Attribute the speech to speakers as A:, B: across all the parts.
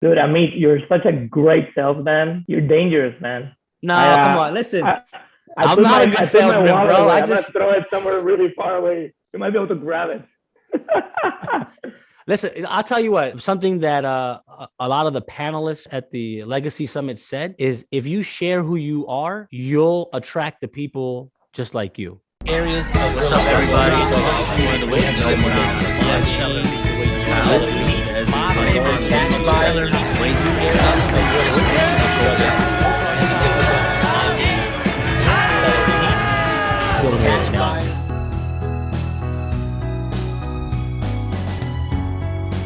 A: Dude, Amit, you're such a great salesman. You're dangerous, man. I
B: No, come on. Listen,
A: I, I
B: I'm
A: put
B: not
A: my
B: a good
A: I put my
B: salesman,
A: wallet
B: bro.
A: away.
B: I
A: I'm gonna
B: just
A: throw it somewhere really far away. You might be able to grab it.
B: listen. I'll tell you what. Something that a lot of the panelists at the Legacy Summit said is if you share who you are, you'll attract the people just like you. Areas of
C: What's up, everybody? One of the ways to know more about each other. As my favorite cat buyer,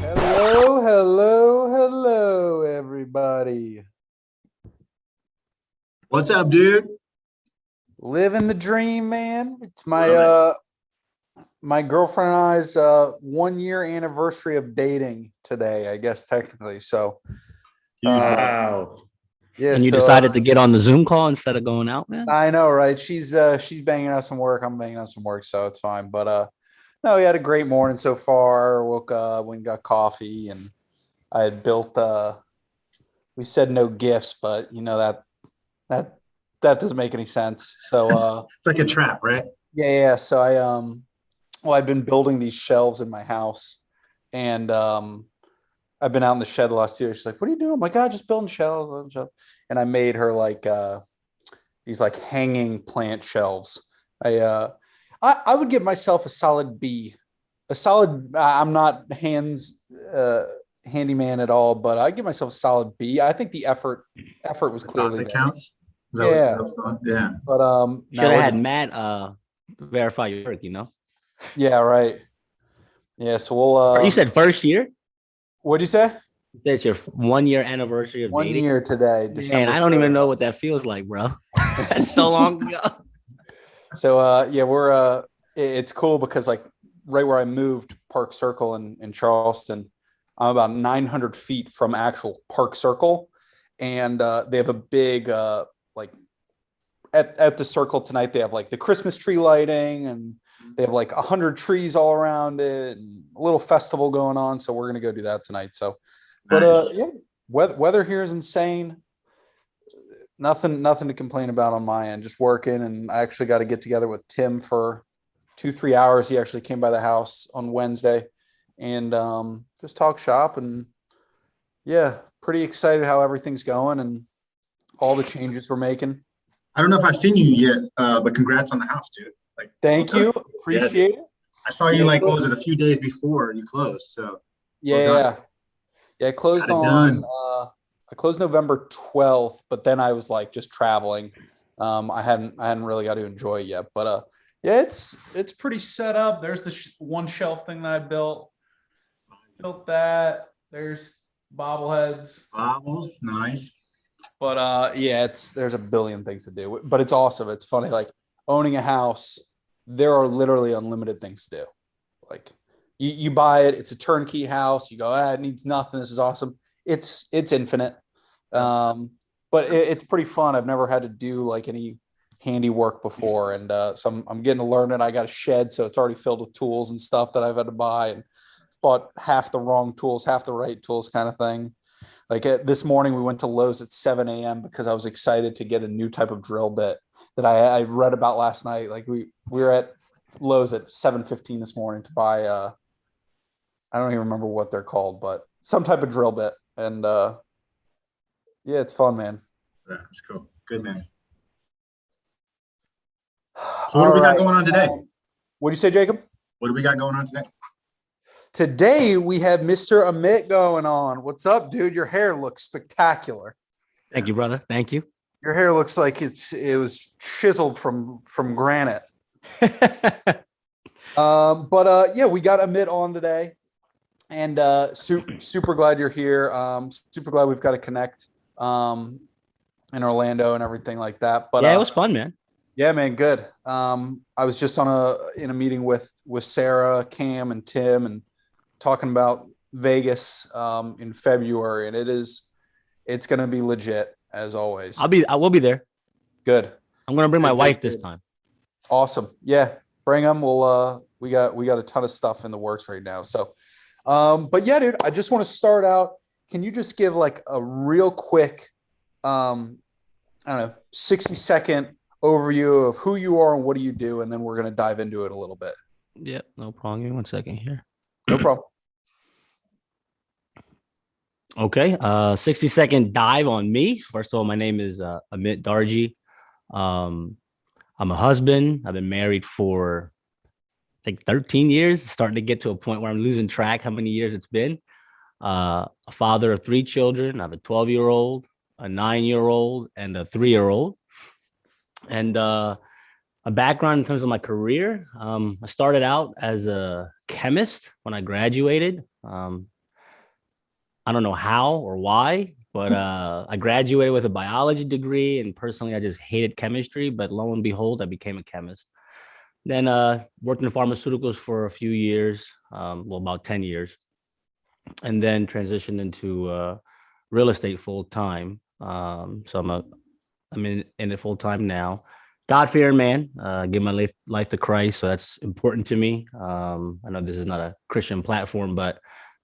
D: Hello, hello, hello, everybody.
E: What's up, dude?
D: Living the dream, man. It's my girlfriend and I's 1 year anniversary of dating today, I guess technically. So
E: Wow.
D: yeah,
B: And you
D: so
B: decided to get on the Zoom call instead of going out, man.
D: I know, right? She's banging out some work, I'm banging out some work, so it's fine. But no, we had a great morning so far. Woke up, went and got coffee, and I had built we said no gifts, but you know that doesn't make any sense. So
E: It's like a trap, right?
D: yeah. So I've been building these shelves in my house, and I've been out in the shed the last 2 years. She's like, "What are you doing?" I'm like, "Oh, just building shelves." And I made her like these like hanging plant shelves. I would give myself a solid B. A solid. I'm not handyman at all, but I give myself a solid B. I think the effort was
E: The thought
D: clearly
E: that
D: there.
E: counts. Is that
D: Yeah.
E: what's going? Yeah.
D: But
B: Should have had Matt verify your work, you know.
D: yeah, right. Yeah, so
B: You said first year?
D: what'd you say?
B: That's your 1 year anniversary of
D: 1
B: dating.
D: year today.
B: Man,
D: December
B: I don't
D: 3rd.
B: even know what that feels like, bro. That's so long ago.
D: So yeah, it's cool because like right where I moved, Park Circle in Charleston, I'm about 900 feet from actual Park Circle, and they have a big like at the circle tonight. They have like the Christmas tree lighting, and they have like 100 trees all around it, and a little festival going on. So we're gonna go do that tonight. So, but
E: Nice.
D: yeah, weather here is insane. Nothing to complain about on my end. Just working, and I actually got to get together with Tim for 2-3 hours. He actually came by the house on Wednesday, and just talk shop. And yeah, pretty excited how everything's going and all the changes we're making.
E: I don't know if I've seen you yet, but congrats on the house, dude. Like,
D: Thank you, appreciate it.
E: I saw you like, what was it, a few days before you closed? So
D: Yeah, yeah. I closed
E: Got it
D: on.
E: done.
D: I closed November 12th, but then I was like just traveling. I hadn't really got to enjoy it yet, but yeah, it's pretty set up. There's the one shelf thing that I built. Built that. There's bobbleheads.
E: Bobbles, nice.
D: But yeah, there's a billion things to do. But it's awesome. It's funny, like owning a house, there are literally unlimited things to do. Like you buy it, it's a turnkey house. You go, it needs nothing. This is awesome. It's infinite. But it's pretty fun. I've never had to do like any handiwork before, and so I'm getting to learn it. I got a shed, so it's already filled with tools and stuff that I've had to buy, and bought half the wrong tools, half the right tools, kind of thing. Like this morning, we went to Lowe's at 7 a.m. because I was excited to get a new type of drill bit that I read about last night. Like we were at Lowe's at 7:15 this morning to buy. I don't even remember what they're called, but some type of drill bit, and yeah, it's fun, man.
E: Yeah, that's cool. Good, man. So what do we got going on today?
D: What do you say, Jacob?
E: What do we got going on today?
D: Today we have Mr. Amit going on. What's up, dude? Your hair looks spectacular.
B: Thank you, brother. Thank you.
D: Your hair looks like it was chiseled from granite. But yeah, we got Amit on today, and super glad you're here. Super glad we've got to connect in Orlando and everything like that. But
B: yeah, it was fun, man.
D: Yeah, man, good. I was just in a meeting with Sarah, Cam, and Tim, and talking about Vegas in February, and it's going to be legit as always.
B: I will be there.
D: Good.
B: I'm going to bring my
D: Good,
B: wife
D: good.
B: this time.
D: Awesome. Yeah, bring them. We got a ton of stuff in the works right now. So, but yeah, dude, I just want to start out. can you just give like a real quick, I don't know, 60-second overview of who you are and what do you do, and then we're going to dive into it a little bit.
B: Yep, no problem. Give me 1 second here.
D: No problem.
B: Okay, 60-second dive on me. First of all, my name is Amit Darji. I'm a husband. I've been married for I think 13 years, starting to get to a point where I'm losing track how many years it's been. A father of 3 children. I have a 12-year-old, a 9-year-old, and a 3-year-old. And a background in terms of my career, I started out as a chemist when I graduated. I don't know how or why, but I graduated with a biology degree, and personally, I just hated chemistry. But lo and behold, I became a chemist. Then worked in pharmaceuticals for a few years, about 10 years, and then transitioned into real estate full time. So I'm in it full time now. God-fearing man, give my life to Christ, so that's important to me. I know this is not a Christian platform, but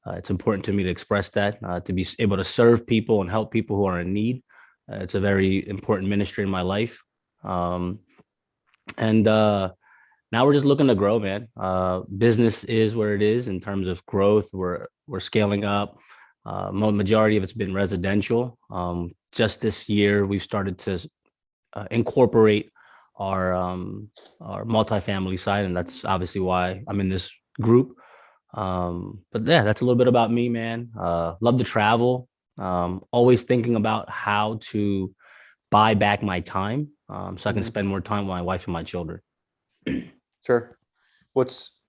B: it's important to me to express that, to be able to serve people and help people who are in need. It's a very important ministry in my life. And now we're just looking to grow, man. Business is where it is in terms of growth. We're scaling up. Majority of it's been residential. Just this year, we've started to incorporate our multifamily side, and that's obviously why I'm in this group. But yeah, that's a little bit about me, man. Love to travel. Always thinking about how to buy back my time, so I can spend more time with my wife and my children.
D: Sure. What's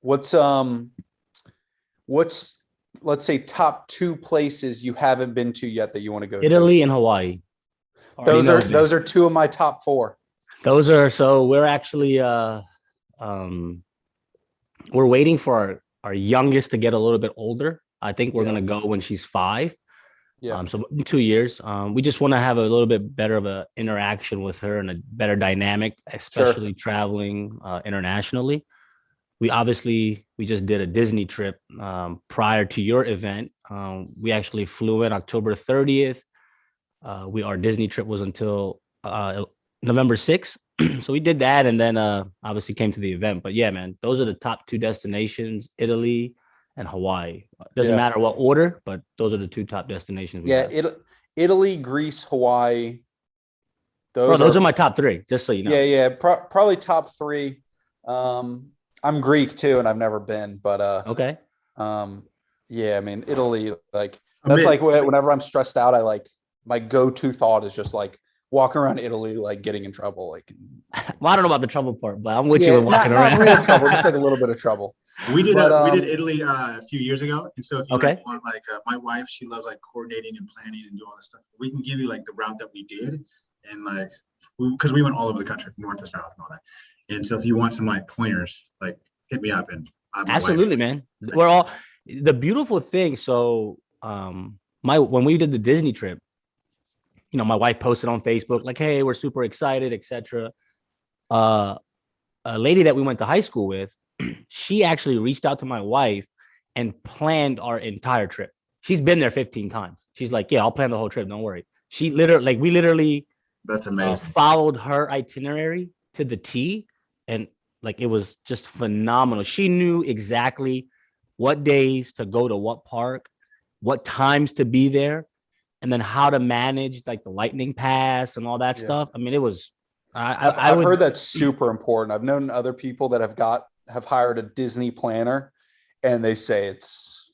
D: let's say top 2 places you haven't been to yet that you want to go
B: Italy
D: to?
B: and Hawaii.
D: Those are 2 of my top 4.
B: So we're actually we're waiting for our youngest to get a little bit older. I think we're gonna go when she's 5.
D: Yeah.
B: So in 2 years, we just want to have a little bit better of a interaction with her and a better dynamic, especially traveling internationally. We just did a Disney trip prior to your event. We actually flew in October 30th. Our Disney trip was until November 6th. So we did that, and then obviously came to the event. But yeah, man, those are the top 2 destinations: Italy and Hawaii. Doesn't matter what order, but those are the 2 top destinations.
D: Italy, Greece, Hawaii.
B: Those are my top 3, just so you know.
D: Yeah. Probably top 3. I'm Greek too, and I've never been, but
B: okay.
D: Yeah, I mean, Italy, like that's like whenever I'm stressed out, my go-to thought is just like walking around Italy, like getting in trouble. Like,
B: well, I don't know about the trouble part, but I'm with you with walking around.
D: Not real trouble, just like a little bit of trouble.
E: We did Italy a few years ago, and so if you want, my wife, she loves like coordinating and planning and do all this stuff. We can give you like the route that we did, and because we went all over the country from north to south and all that. And so if you want some like pointers, like hit me up. And
B: absolutely, man. We're all the beautiful thing. So when we did the Disney trip, my wife posted on Facebook like, hey, we're super excited, etc. A lady that we went to high school with, she actually reached out to my wife and planned our entire trip. She's been there 15 times. She's like, yeah, I'll plan the whole trip. Don't worry. We literally
E: that's amazing.
B: Followed her itinerary to the T, and like it was just phenomenal. She knew exactly what days to go to what park, what times to be there, and then how to manage like the lightning pass and all that stuff. I mean, it was. I've
D: heard that's super important. I've known other people that have hired a Disney planner, and they say it's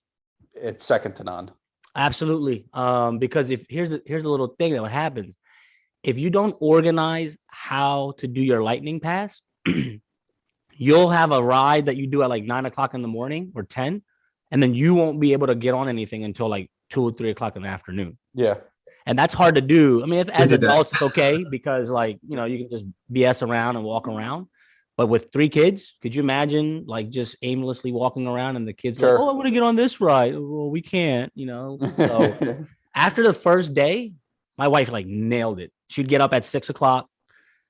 D: second to none.
B: Absolutely. Because here's a little thing that what happens if you don't organize how to do your lightning pass. You'll have a ride that you do at like 9 o'clock in the morning or 10, and then you won't be able to get on anything until like 2 or 3 o'clock in the afternoon.
D: Yeah.
B: And that's hard to do. I mean, as adults, it's okay because like, you can just BS around and walk around. But with 3 kids, could you imagine like just aimlessly walking around and the kids like, oh, I want to get on this ride. Well, we can't, So after the first day, my wife like nailed it. She'd get up at 6 o'clock.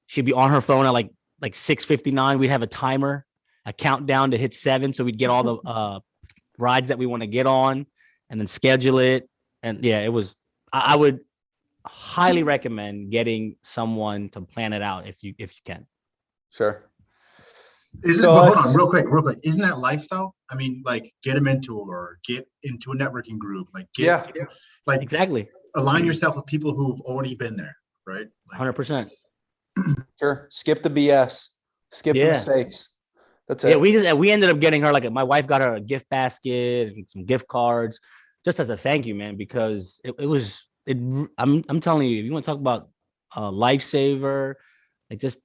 B: She'd be on her phone at like 6:59. We'd have a timer, a countdown to hit 7. So we'd get all the rides that we want to get on and then schedule it. And yeah, it was. I would highly recommend getting someone to plan it out if you can.
D: Sure.
E: Hold on, real quick. Isn't that life though? I mean, like get them into or get into a networking group. Like like
B: Exactly.
E: Align yourself with people who've already been there, right?
B: 100%.
D: Sure. Skip the BS. Skip the mistakes. That's it.
B: Yeah, we ended up getting her my wife got her a gift basket and some gift cards, just as a thank you, man, because I'm telling you, if you want to talk about a lifesaver, like just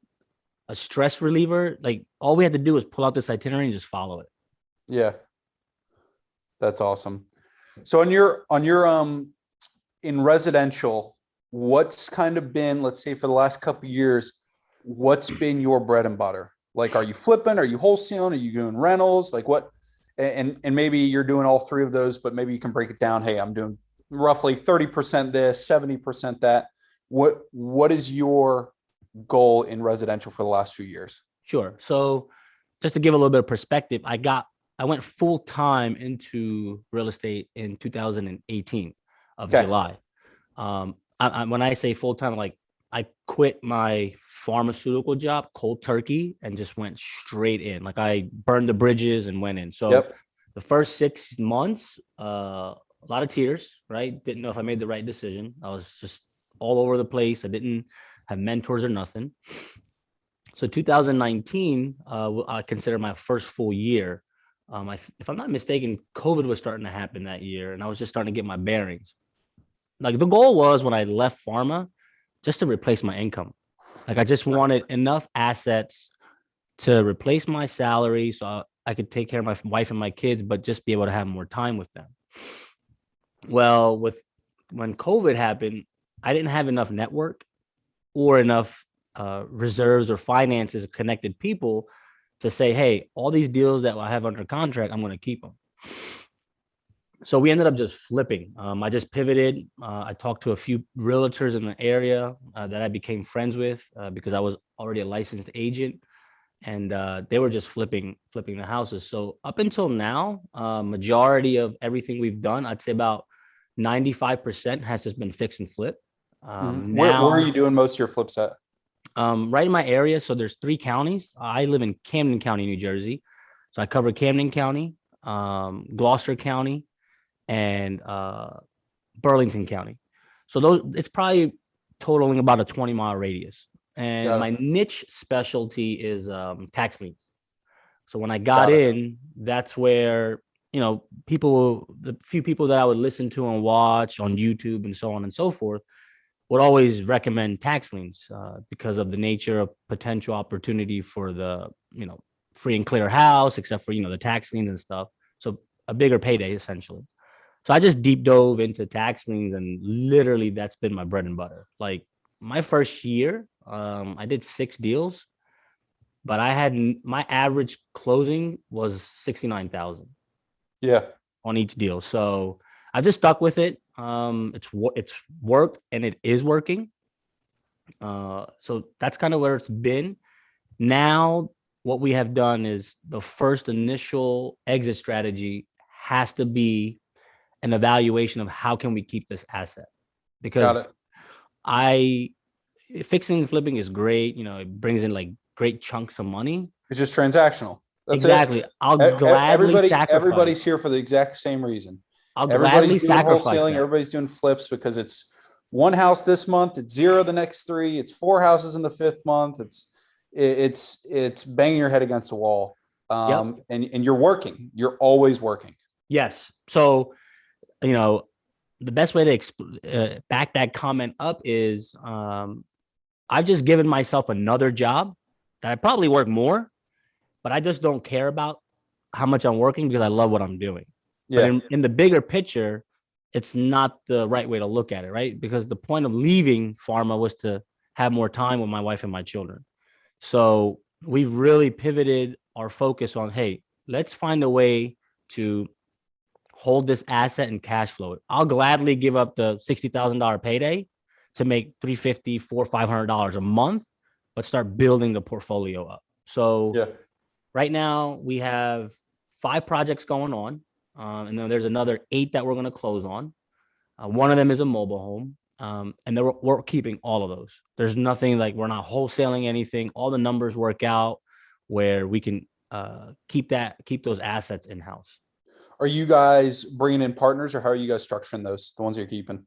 B: a stress reliever, like all we had to do was pull out this itinerary and just follow it.
D: Yeah. That's awesome. So on your in residential, what's kind of been, let's say for the last couple of years, what's been your bread and butter? Like, are you flipping? Are you wholesaling? Are you doing rentals? Like what? And maybe you're doing all three of those, but maybe you can break it down. Hey, I'm doing roughly 30% this, 70% that. What is your goal in residential for the last few years?
B: Sure. So just to give a little bit of perspective, I went full time into real estate in 2018 of July. When I say full time, like I quit my pharmaceutical job cold turkey and just went straight in. Like I burned the bridges and went in. So the first 6 months, a lot of tears, right? Didn't know if I made the right decision. I was just all over the place. I didn't have mentors or nothing. So 2019, I consider my first full year. If I'm not mistaken, COVID was starting to happen that year, and I was just starting to get my bearings. Like the goal was when I left pharma, just to replace my income. Like I just wanted enough assets to replace my salary so I could take care of my wife and my kids, but just be able to have more time with them. Well, when COVID happened, I didn't have enough network or enough reserves or finances of connected people to say, hey, all these deals that I have under contract, I'm going to keep them. So we ended up just flipping. I just pivoted. I talked to a few realtors in the area that I became friends with because I was already a licensed agent, and they were just flipping the houses. So up until now, majority of everything we've done, I'd say about 95% has just been fix and flip.
D: Where are you doing most of your flips at?
B: Right in my area. So there's 3 counties. I live in Camden County, New Jersey. So I cover Camden County, Gloucester County, and Burlington County. So it's probably totaling about a 20-mile radius. And my niche specialty is tax liens. So when I got in, that's where, the few people that I would listen to and watch on YouTube and so on and so forth would always recommend tax liens because of the nature of potential opportunity for the, free and clear house, except for, the tax liens and stuff. So a bigger payday essentially. So I just deep dove into tax liens, and literally that's been my bread and butter. Like my first year, I did 6 deals, but I had my average closing was 69,000.
D: Yeah.
B: On each deal. So I just stuck with it. It's worked and it is working. So that's kind of where it's been. Now, what we have done is the first initial exit strategy has to be an evaluation of how can we keep this asset, because fixing and flipping is great. It brings in like great chunks of money.
D: It's just transactional. That's
B: exactly.
D: it.
B: I'll gladly sacrifice.
D: Everybody's here for the exact same reason.
B: Everybody's doing
D: wholesaling. Everybody's doing flips because it's 1 house this month, it's 0 the next 3, it's 4 houses in the 5th month. It's banging your head against the wall. And you're working. You're always working.
B: Yes. So, the best way to back that comment up is I've just given myself another job that I probably work more, but I just don't care about how much I'm working because I love what I'm doing. Yeah. But in the bigger picture, it's not the right way to look at it, right? Because the point of leaving pharma was to have more time with my wife and my children. So we've really pivoted our focus on, hey, let's find a way to hold this asset and cash flow. I'll gladly give up the $60,000 payday to make $350, $400, $500 a month, but start building the portfolio up. So right now we have 5 projects going on. And then there's another 8 that we're going to close on. One of them is a mobile home. And we're keeping all of those. There's nothing like we're not wholesaling anything. All the numbers work out where we can keep those assets in house.
D: Are you guys bringing in partners, or how are you guys structuring those? The ones you're keeping?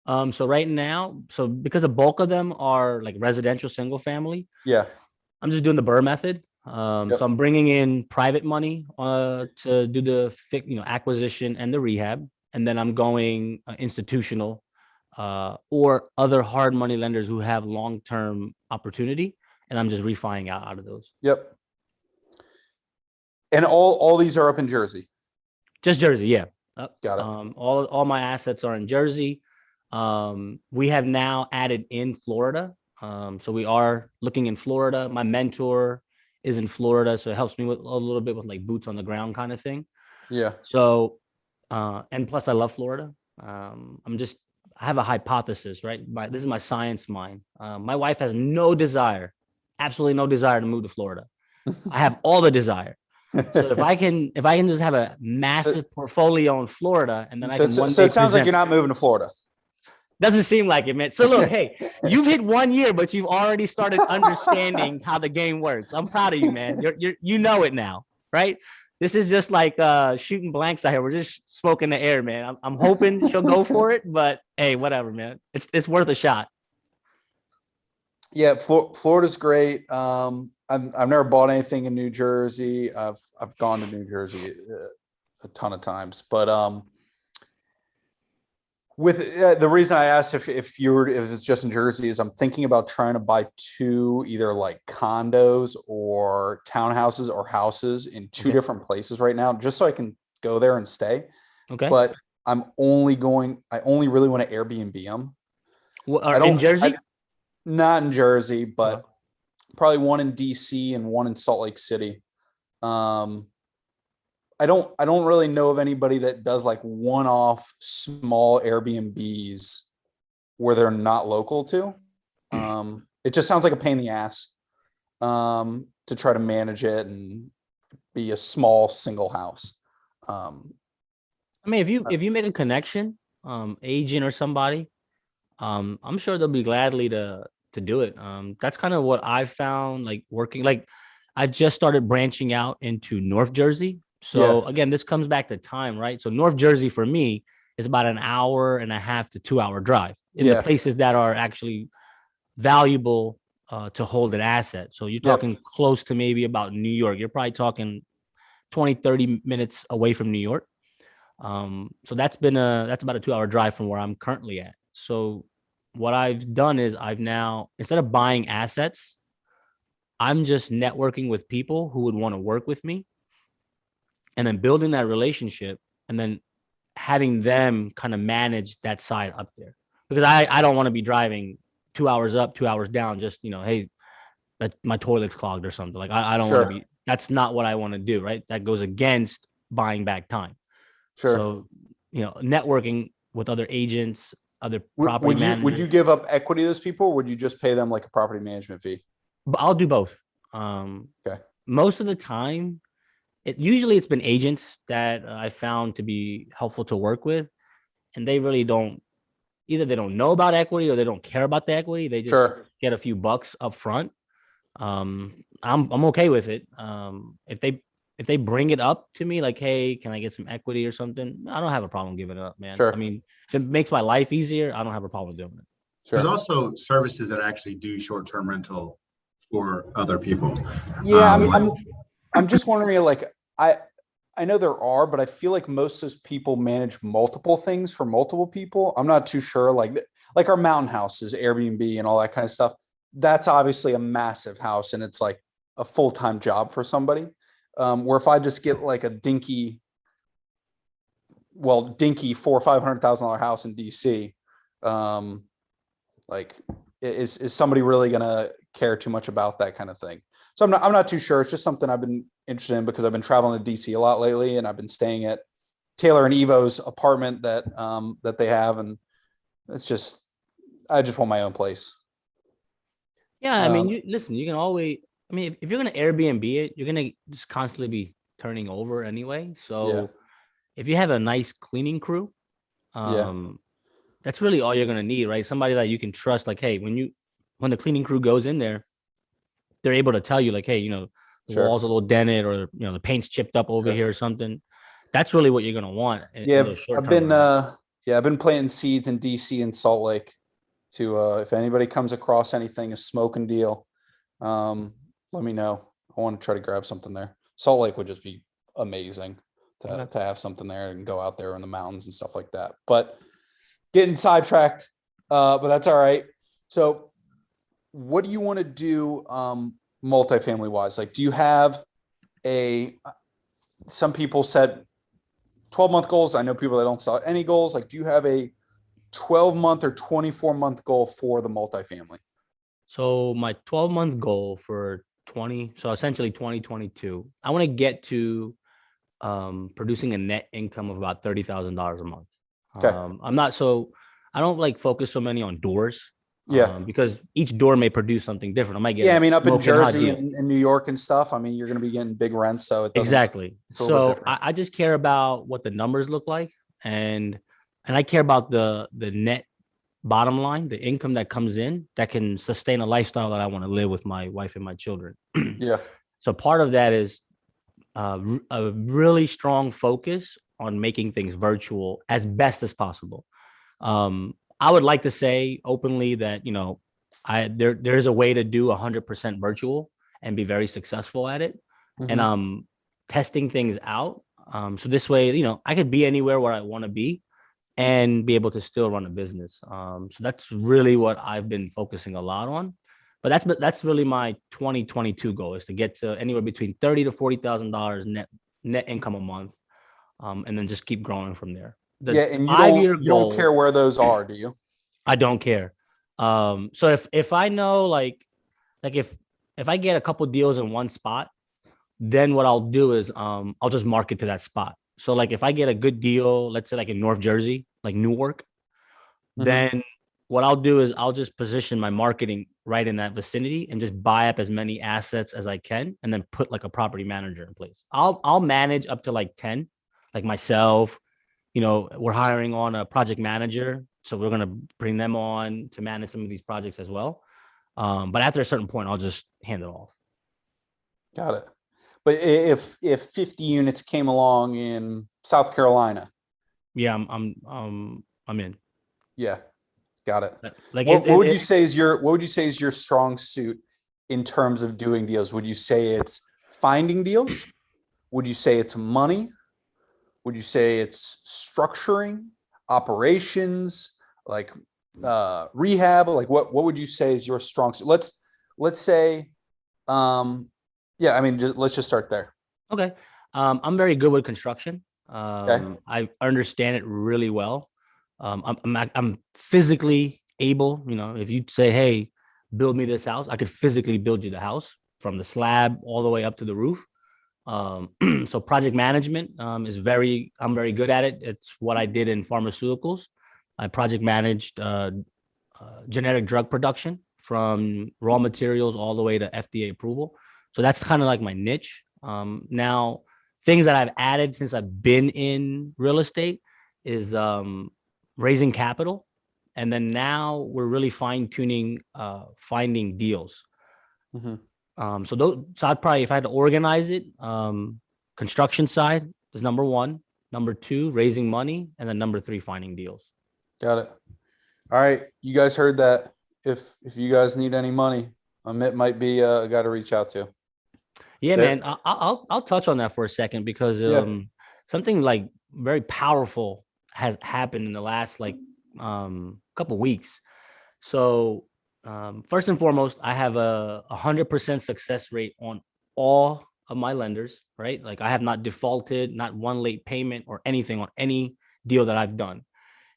B: So right now, because the bulk of them are like residential single family,
D: Yeah.
B: I'm just doing the Burr method. So I'm bringing in private money to do the acquisition and the rehab, and then I'm going institutional or other hard money lenders who have long-term opportunity, and I'm just refining out of those.
D: Yep. And all these are up in Jersey.
B: Just Jersey, yeah.
D: Got it.
B: All my assets are in Jersey. We have now added in Florida. So we are looking in Florida. My mentor is in Florida, so it helps me with a little bit with like boots on the ground kind of thing.
D: Yeah.
B: So, and plus I love Florida. I have a hypothesis, right? This is my science mind. My wife has absolutely no desire to move to Florida. I have all the desire. So if I can just have a massive portfolio in Florida, and then I can one day.
D: So it sounds like you're not moving to Florida.
B: Doesn't seem like it, man. So look, hey, you've hit 1 year, but you've already started understanding how the game works. I'm proud of you, man. You know it now, right? This is just like shooting blanks out here. We're just smoking the air, man. I'm hoping she'll go for it, but hey, whatever, man. It's worth a shot.
D: Yeah, Florida's great. I've never bought anything in New Jersey. I've gone to New Jersey a ton of times, but with the reason I asked if it's just in Jersey is I'm thinking about trying to buy two either like condos or townhouses or houses in two different places right now, just so I can go there and stay.
B: Okay.
D: But I only really want to Airbnb them.
B: Well, in Jersey?
D: Not in Jersey, but probably one in DC and one in Salt Lake City. I don't really know of anybody that does like one-off small Airbnbs where they're not local to. It just sounds like a pain in the ass to try to manage it and be a small single house.
B: I mean, if you make a connection, agent or somebody, I'm sure they'll be gladly to do it. That's kind of what I've found, like working. Like I've just started branching out into North Jersey. So again, this comes back to time, right? So North Jersey for me is about an hour and a half to 2 hour drive in the places that are actually valuable to hold an asset. So you're talking close to maybe about New York. You're probably talking 20, 30 minutes away from New York. So that's about a 2 hour drive from where I'm currently at. So what I've done is I've now, instead of buying assets, I'm just networking with people who would want to work with me, and then building that relationship, and then having them kind of manage that side up there. Because I don't want to be driving 2 hours up, 2 hours down, just, hey, my toilet's clogged or something. Like I don't want to be, that's not what I want to do, right? That goes against buying back time. So, networking with other agents, other property managers.
D: Would you give up equity to those people, or would you just pay them like a property management fee?
B: But I'll do both. Most of the time, it's been agents that I found to be helpful to work with, and they really don't know about equity or they don't care about the equity. They just get a few bucks up front. I'm okay with it. If they bring it up to me like, hey, can I get some equity or something? I don't have a problem giving it up, man. I mean, if it makes my life easier, I don't have a problem doing it.
E: There's also services that actually do short-term rental for other people.
D: I'm just wondering, like, I know there are, but I feel like most of those people manage multiple things for multiple people. I'm not too sure. Like our mountain houses, Airbnb and all that kind of stuff. That's obviously a massive house, and it's like a full-time job for somebody. Where if I just get like a dinky $400,000 or $500,000 house in DC, like is somebody really gonna care too much about that kind of thing? So I'm not too sure. It's just something I've been interested in because I've been traveling to DC a lot lately, and I've been staying at Taylor and Evo's apartment that they have, and I just want my own place.
B: Yeah, I mean, you can always. I mean, if you're gonna Airbnb it, you're gonna just constantly be turning over anyway. So if you have a nice cleaning crew, that's really all you're gonna need, right? Somebody that you can trust. Like, hey, when the cleaning crew goes in there, they're able to tell you, like, hey, the
D: Sure.
B: wall's a little dented, or the paint's chipped up over here or something. That's really what you're gonna want.
D: Yeah,
B: in those
D: I've
B: short-term
D: been I've been planting seeds in DC and Salt Lake to if anybody comes across anything, a smoking deal, let me know. I want to try to grab something there. Salt Lake would just be amazing to have something there and go out there in the mountains and stuff like that. But getting sidetracked, but that's all right. So what do you want to do multifamily wise? Like, do you have some people said 12-month goals. I know people that don't set any goals. Like, do you have a 12-month or 24-month goal for the multifamily?
B: So my 12-month goal for essentially 2022, I want to get to producing a net income of about $30,000 a month.
D: Okay.
B: I don't like focus so many on doors.
D: Yeah.
B: Because each door may produce something different. I might get
D: I mean, up in Jersey
B: and
D: and New York and stuff, I mean, you're going to be getting big rents. So
B: exactly.
D: So
B: I just care about what the numbers look like, and I care about the net bottom line, the income that comes in that can sustain a lifestyle that I want to live with my wife and my children.
D: Yeah.
B: So part of that is a really strong focus on making things virtual as best as possible. I would like to say openly that, there's a way to do 100% virtual and be very successful at it.
D: Mhm.
B: And I'm testing things out. So this way, I could be anywhere where I want to be and be able to still run a business. So that's really what I've been focusing a lot on. But that's really my 2022 goal, is to get to anywhere between $30,000 to $40,000 net income a month, and then just keep growing from there.
D: And you don't care where those are, do you?
B: I don't care. So if I know, like if I get a couple deals in one spot, then what I'll do is I'll just market to that spot. So like if I get a good deal, let's say like in North Jersey, like Newark, then what I'll do is I'll just position my marketing right in that vicinity and just buy up as many assets as I can, and then put like a property manager in place. I'll manage up to like 10, like myself. We're hiring on a project manager, so we're going to bring them on to manage some of these projects as well. But after a certain point, I'll just hand it off.
D: Got it. But if 50 units came along in South Carolina,
B: yeah, I'm in.
D: Yeah, got it.
B: Like,
D: what would you say is your strong suit in terms of doing deals? Would you say it's finding deals? Would you say it's money? Would you say it's structuring, operations, like rehab? Like what would you say is your strong suit? Let's say, I mean, let's just start there.
B: Okay. I'm very good with construction. I understand it really well. I'm physically able, if you say, hey, build me this house, I could physically build you the house from the slab all the way up to the roof. So project management I'm very good at it. It's what I did in pharmaceuticals. I project managed generic drug production from raw materials all the way to FDA approval. So that's kind of like my niche. Now, things that I've added since I've been in real estate is raising capital. And then now we're really fine tuning finding deals. So I'd probably, if I had to organize it, construction side is number one, number two, raising money, and then number three, finding deals.
D: Got it. All right, you guys heard that. If you guys need any money, Amit might be a guy to reach out to.
B: Yeah, man. I'll touch on that for a second, because something like very powerful has happened in the last couple weeks. So first and foremost, I have a 100% success rate on all of my lenders, right? Like I have not defaulted, not one late payment or anything on any deal that I've done.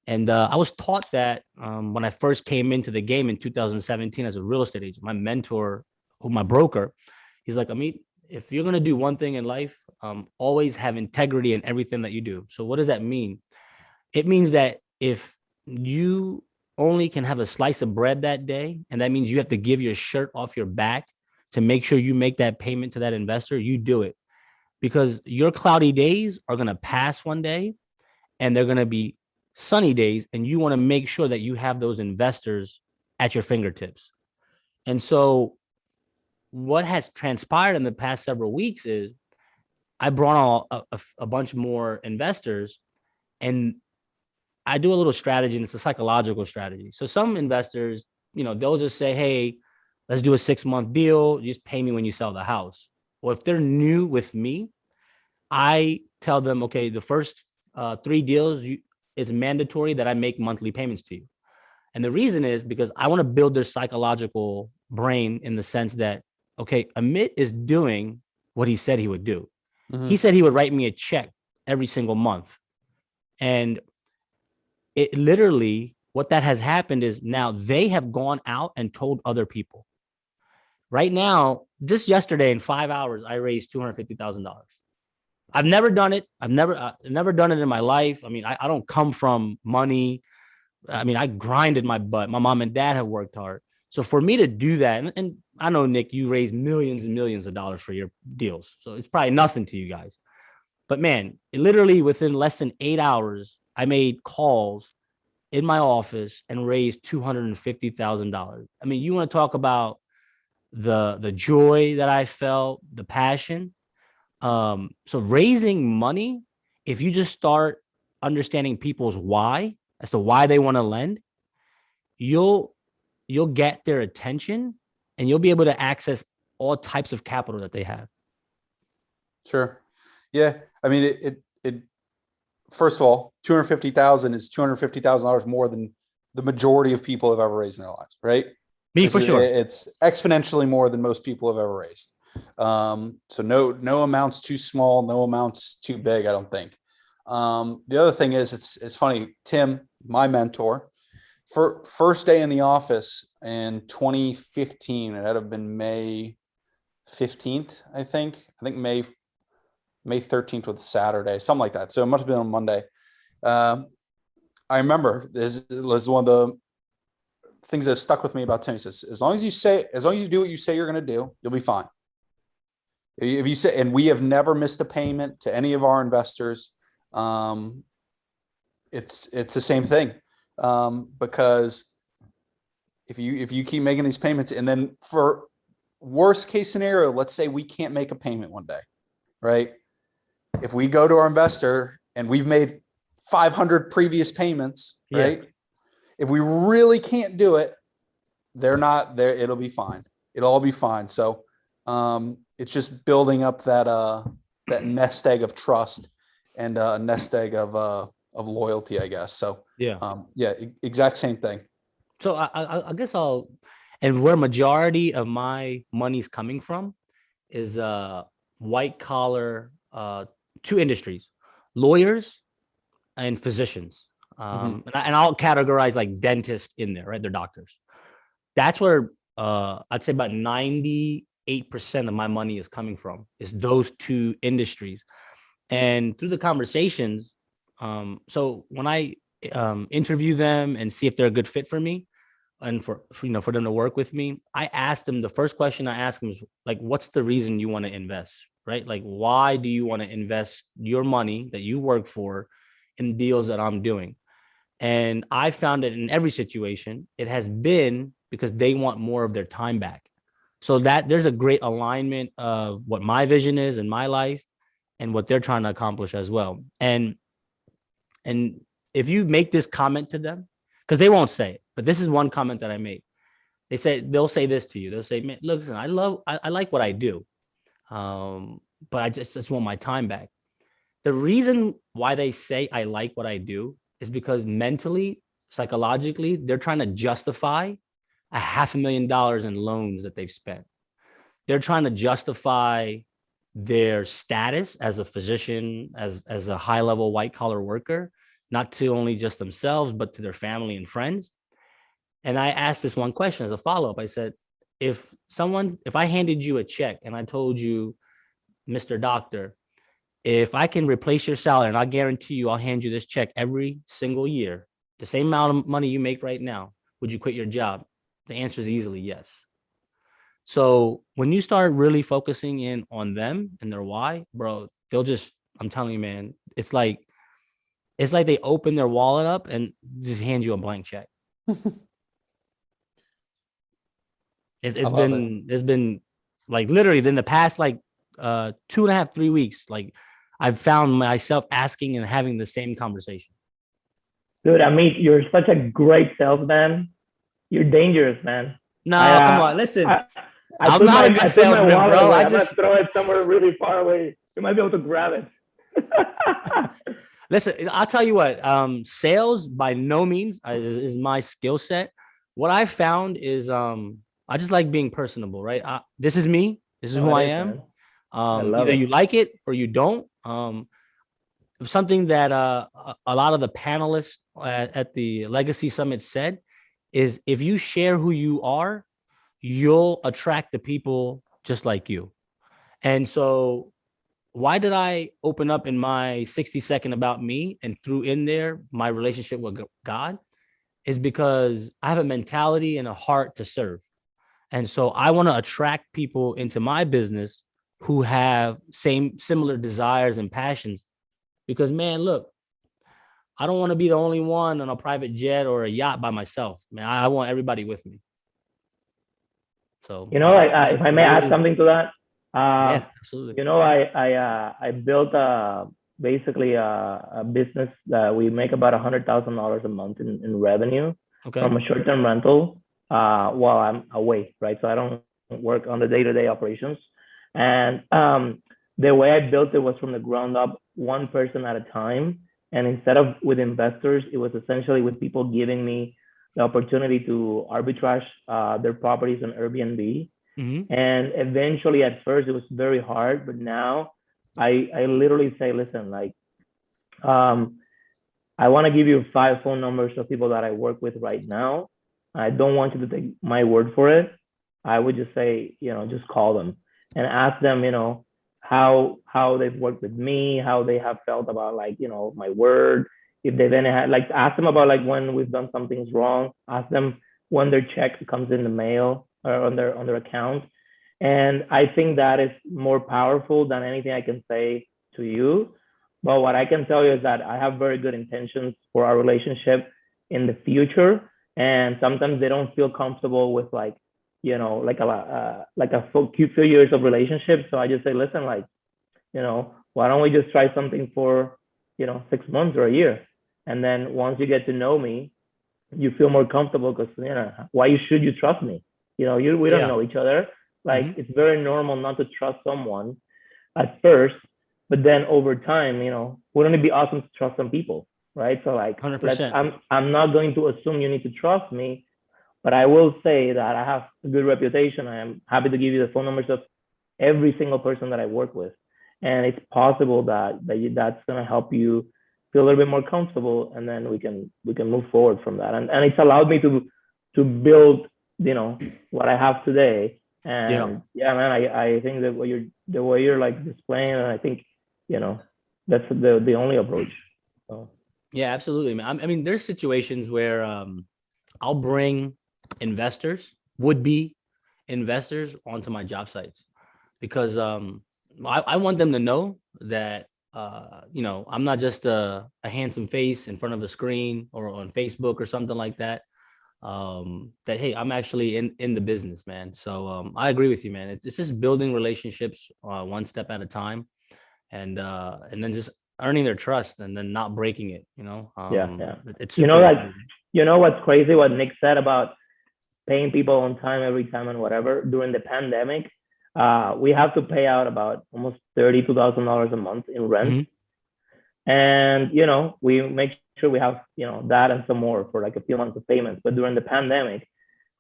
B: And I was taught that when I first came into the game in 2017 as a real estate agent. My mentor, my broker, he's like, Amit, if you're going to do one thing in life, always have integrity in everything that you do. So what does that mean? It means that if you only can have a slice of bread that day, and that means you have to give your shirt off your back to make sure you make that payment to that investor, you do it. Because your cloudy days are going to pass one day, and they're going to be sunny days, and you want to make sure that you have those investors at your fingertips. And so what has transpired in the past several weeks is I brought on a bunch more investors, and I do a little strategy, and it's a psychological strategy. So some investors, they'll just say, hey, let's do a 6-month deal. You just pay me when you sell the house. Well, if they're new with me, I tell them, okay, the first 3 deals, it's mandatory that I make monthly payments to you. And the reason is because I want to build their psychological brain in the sense that, okay, Amit is doing what he said he would do. Mm-hmm. He said he would write me a check every single month. And it literally, what that has happened is now they have gone out and told other people. Right now, just yesterday in 5 hours, I raised $250,000. I've never done it. I've never done it in my life. I mean, I don't come from money. I mean, I grinded my butt. My mom and dad have worked hard. So for me to do that, and I know, Nick, you raise millions and millions of dollars for your deals. So it's probably nothing to you guys. But man, literally within less than 8 hours, I made calls in my office and raised $250,000. I mean, you want to talk about the joy that I felt, the passion. So raising money, if you just start understanding people's why as to why they want to lend, you'll get their attention, and you'll be able to access all types of capital that they have.
D: Sure. Yeah. I mean, it first of all, 250,000 is $250,000 more than the majority of people have ever raised in their lives, right?
B: Me, for sure.
D: It's exponentially more than most people have ever raised. So no amounts too small, no amounts too big, I don't think. The other thing is, it's funny, Tim, my mentor, for first day in the office in 2015, it had to have been May 15th, I think May 13th was Saturday, something like that. So it must have been on Monday. I remember this was one of the things that stuck with me about Tim. He says, as long as you do what you say you're going to do, you'll be fine. If you say, and we have never missed a payment to any of our investors. It's the same thing. Because if you keep making these payments, and then for worst case scenario, let's say we can't make a payment one day, right? If we go to our investor and we've made 500 previous payments, right? If we really can't do it, they're not there. It'll be fine. It'll all be fine. So, it's just building up that nest egg of trust and a nest egg of loyalty, I guess. So exact same thing.
B: So I guess and where majority of my money's coming from is white collar, 2 industries, lawyers and physicians. And I'll categorize like dentists in there, right? They're doctors. That's where I'd say about 98% of my money is coming from, is those 2 industries. And through the conversations, so when I interview them and see if they're a good fit for me, and for them to work with me, I ask them, the first question I ask them is like, what's the reason you want to invest, right? Like, why do you want to invest your money that you work for in deals that I'm doing? And I found that in every situation, it has been because they want more of their time back. So that there's a great alignment of what my vision is in my life and what they're trying to accomplish as well. And if you make this comment to them, because they won't say it, but this is one comment that I made. They'll say this to you. They'll say, man, listen, I like what I do. But I just want my time back. The reason why they say I like what I do is because mentally, psychologically, they're trying to justify $500,000 in loans that they've spent. They're trying to justify their status as a physician, as a high-level white-collar worker, not to only just themselves, but to their family and friends. And I asked this one question as a follow-up. I said, if I handed you a check and I told you, Mr. Doctor, if I can replace your salary, and I guarantee you I'll hand you this check every single year, the same amount of money you make right now, would you quit your job? The answer is easily yes. So when you start really focusing in on them and their why, bro, I'm telling you, man, it's like it's like they open their wallet up and just hand you a blank check. It's been like literally in the past like 2.5, 3 weeks, like I've found myself asking and having the same conversation.
A: Dude, Amit, you're such a great salesman. You're dangerous, man.
B: No, come on, listen. I'm
A: put
B: not a good salesman,
A: wallet
B: bro.
A: away.
B: I
A: I'm gonna
B: just
A: throw it somewhere really far away. You might be able to grab it.
B: listen. I'll tell you what. Sales by no means is my skill set. What I found is I just like being personable, right? This is me. This is who I am.
A: Man. I love
B: Either
A: it.
B: you like it or you don't. Something that a lot of the panelists at the Legacy Summit said is if you share who you are, you'll attract the people just like you. And so why did I open up in my 60-second about me and threw in there my relationship with God is because I have a mentality and a heart to serve. And so I want to attract people into my business who have similar desires and passions. Because, man, look, I don't want to be the only one on a private jet or a yacht by myself. Man, I want everybody with me. So,
A: if I may add something to that,
B: yeah, absolutely.
A: I built basically a business that we make about $100,000 a month in revenue from a short-term rental while I'm away, right? So I don't work on the day-to-day operations. And the way I built it was from the ground up, one person at a time. And instead of with investors, it was essentially with people giving me the opportunity to arbitrage their properties on Airbnb. Mm-hmm. And eventually at first it was very hard, but now I literally say, listen, like, I want to give you 5 phone numbers of people that I work with right now. I don't want you to take my word for it. I would just say, just call them and ask them, how they've worked with me, how they have felt about like, my word. If they've any had, like, ask them about like when we've done something wrong, ask them when their check comes in the mail or on their account. And I think that is more powerful than anything I can say to you. But what I can tell you is that I have very good intentions for our relationship in the future. And sometimes they don't feel comfortable with like, like a few years of relationship. So I just say, listen, like, why don't we just try something for, 6 months or a year? And then once you get to know me, you feel more comfortable because, why should you trust me? We don't know each other. Like, mm-hmm. It's very normal not to trust someone at first, but then over time, wouldn't it be awesome to trust some people, right? So like,
B: 100%.
A: I'm not going to assume you need to trust me, but I will say that I have a good reputation. I am happy to give you the phone numbers of every single person that I work with. And it's possible that's going to help you feel a little bit more comfortable. And then we can move forward from that. And it's allowed me to build, what I have today. And yeah, man, I think that the way you're like displaying, and I think, that's the only approach. So.
B: Yeah, absolutely, man. I mean, there's situations where I'll bring would-be investors onto my job sites because I want them to know that I'm not just a handsome face in front of a screen or on Facebook or something like that. That hey, I'm actually in the business, man. So I agree with you, man. It's just building relationships one step at a time, and then just earning their trust and then not breaking it.
A: Yeah.
B: It's
A: what's crazy? What Nick said about paying people on time every time and whatever during the pandemic. We have to pay out about almost $32,000 a month in rent. Mm-hmm. And, we make sure we have, that and some more for like a few months of payments. But during the pandemic,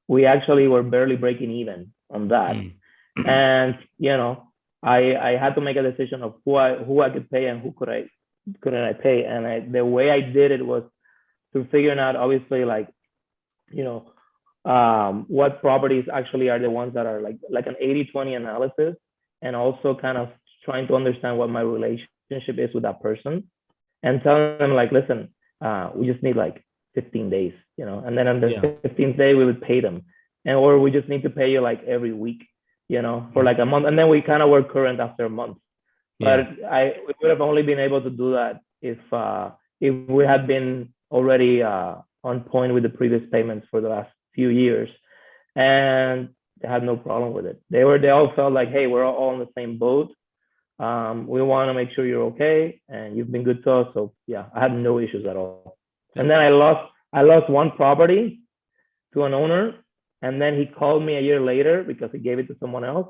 A: we actually were barely breaking even on that. Mm-hmm. And, I had to make a decision of who I could pay and who couldn't I pay. And the way I did it was through figuring out, obviously, like, what properties actually are the ones that are like an 80-20 analysis, and also kind of trying to understand what my relationship is with that person and telling them like, listen, we just need like 15 days, and then on the 15th day we would pay them, or we just need to pay you like every week, for like a month, and then we kind of work current after a month. But we would have only been able to do that if if we had been already on point with the previous payments for the last few years, and they had no problem with it. They all felt like, hey, we're all in the same boat. We want to make sure you're okay, and you've been good to us. So yeah, I had no issues at all. And then I lost one property to an owner, and then he called me a year later because he gave it to someone else.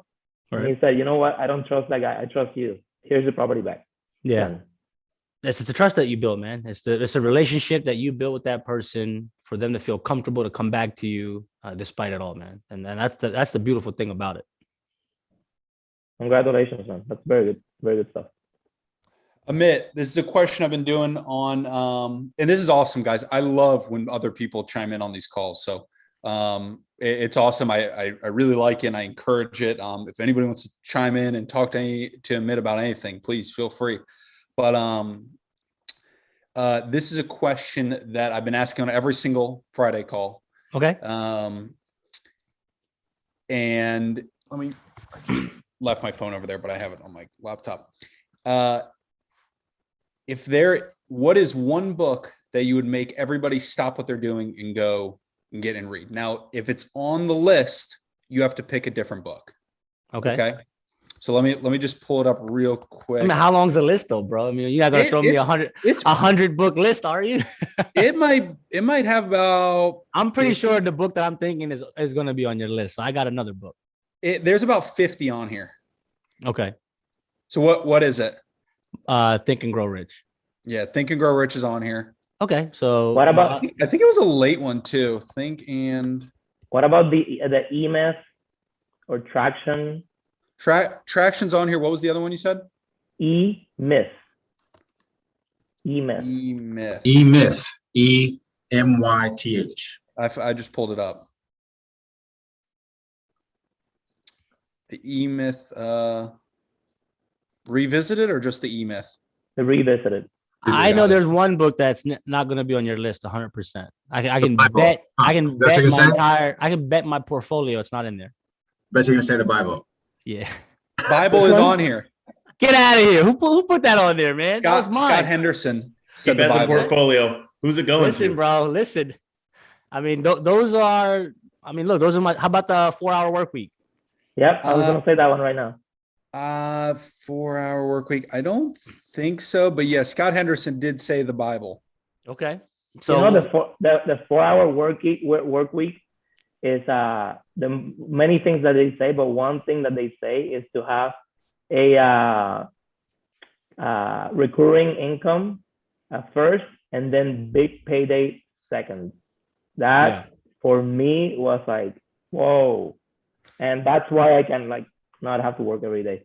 A: Right. And he said, you know what? I don't trust that guy. I trust you. Here's the property back.
B: Yeah. It's the trust that you build, man. It's a relationship that you build with that person for them to feel comfortable to come back to you despite it all, man. And that's the beautiful thing about it.
A: Congratulations, man. That's very good stuff.
D: Amit, this is a question I've been doing on, and this is awesome, guys. I love when other people chime in on these calls. So it's awesome. I really like it and I encourage it. If anybody wants to chime in and talk to Amit about anything, please feel free. But this is a question that I've been asking on every single Friday call.
B: Okay.
D: And I just left my phone over there, but I have it on my laptop. What is one book that you would make everybody stop what they're doing and go and get and read? Now, if it's on the list, you have to pick a different book. Okay. So let me just pull it up real quick.
B: I mean, how long's the list though, bro? I mean, you're not gonna throw me a 100 book list, are you?
D: it might have about.
B: I'm pretty sure the book that I'm thinking is gonna be on your list. So I got another book.
D: There's about 50 on here.
B: Okay.
D: So what is it?
B: Think and Grow Rich.
D: Yeah, Think and Grow Rich is on here.
B: Okay. So
A: what about?
D: I think it was a late one too.
A: What about the E-Myth or Traction?
D: Traction's on here. What was the other one you said?
A: E-Myth.
E: E-Myth. E-M-Y-T-H.
D: I just pulled it up. The E-Myth Revisited or just the E-Myth?
A: The Revisited.
B: I know there's one book that's not going to be on your list 100%. I can bet my portfolio it's not in there.
E: Bet you're going to say the Bible.
B: Yeah.
D: Bible is on here.
B: Get out of here. Who put that on there, man?
D: Scott Henderson said the Bible.
C: Portfolio. Who's it going
B: to? Bro, listen. I mean, those are my, how about the 4-hour work week?
A: Yep. I was going to say that one right now.
D: 4-hour work week. I don't think so, but yeah, Scott Henderson did say the Bible.
B: Okay. So
A: the 4-hour work week is the many things that they say, but one thing that they say is to have a recurring income first and then big payday second. That for me was like, whoa. And that's why I can not have to work every day.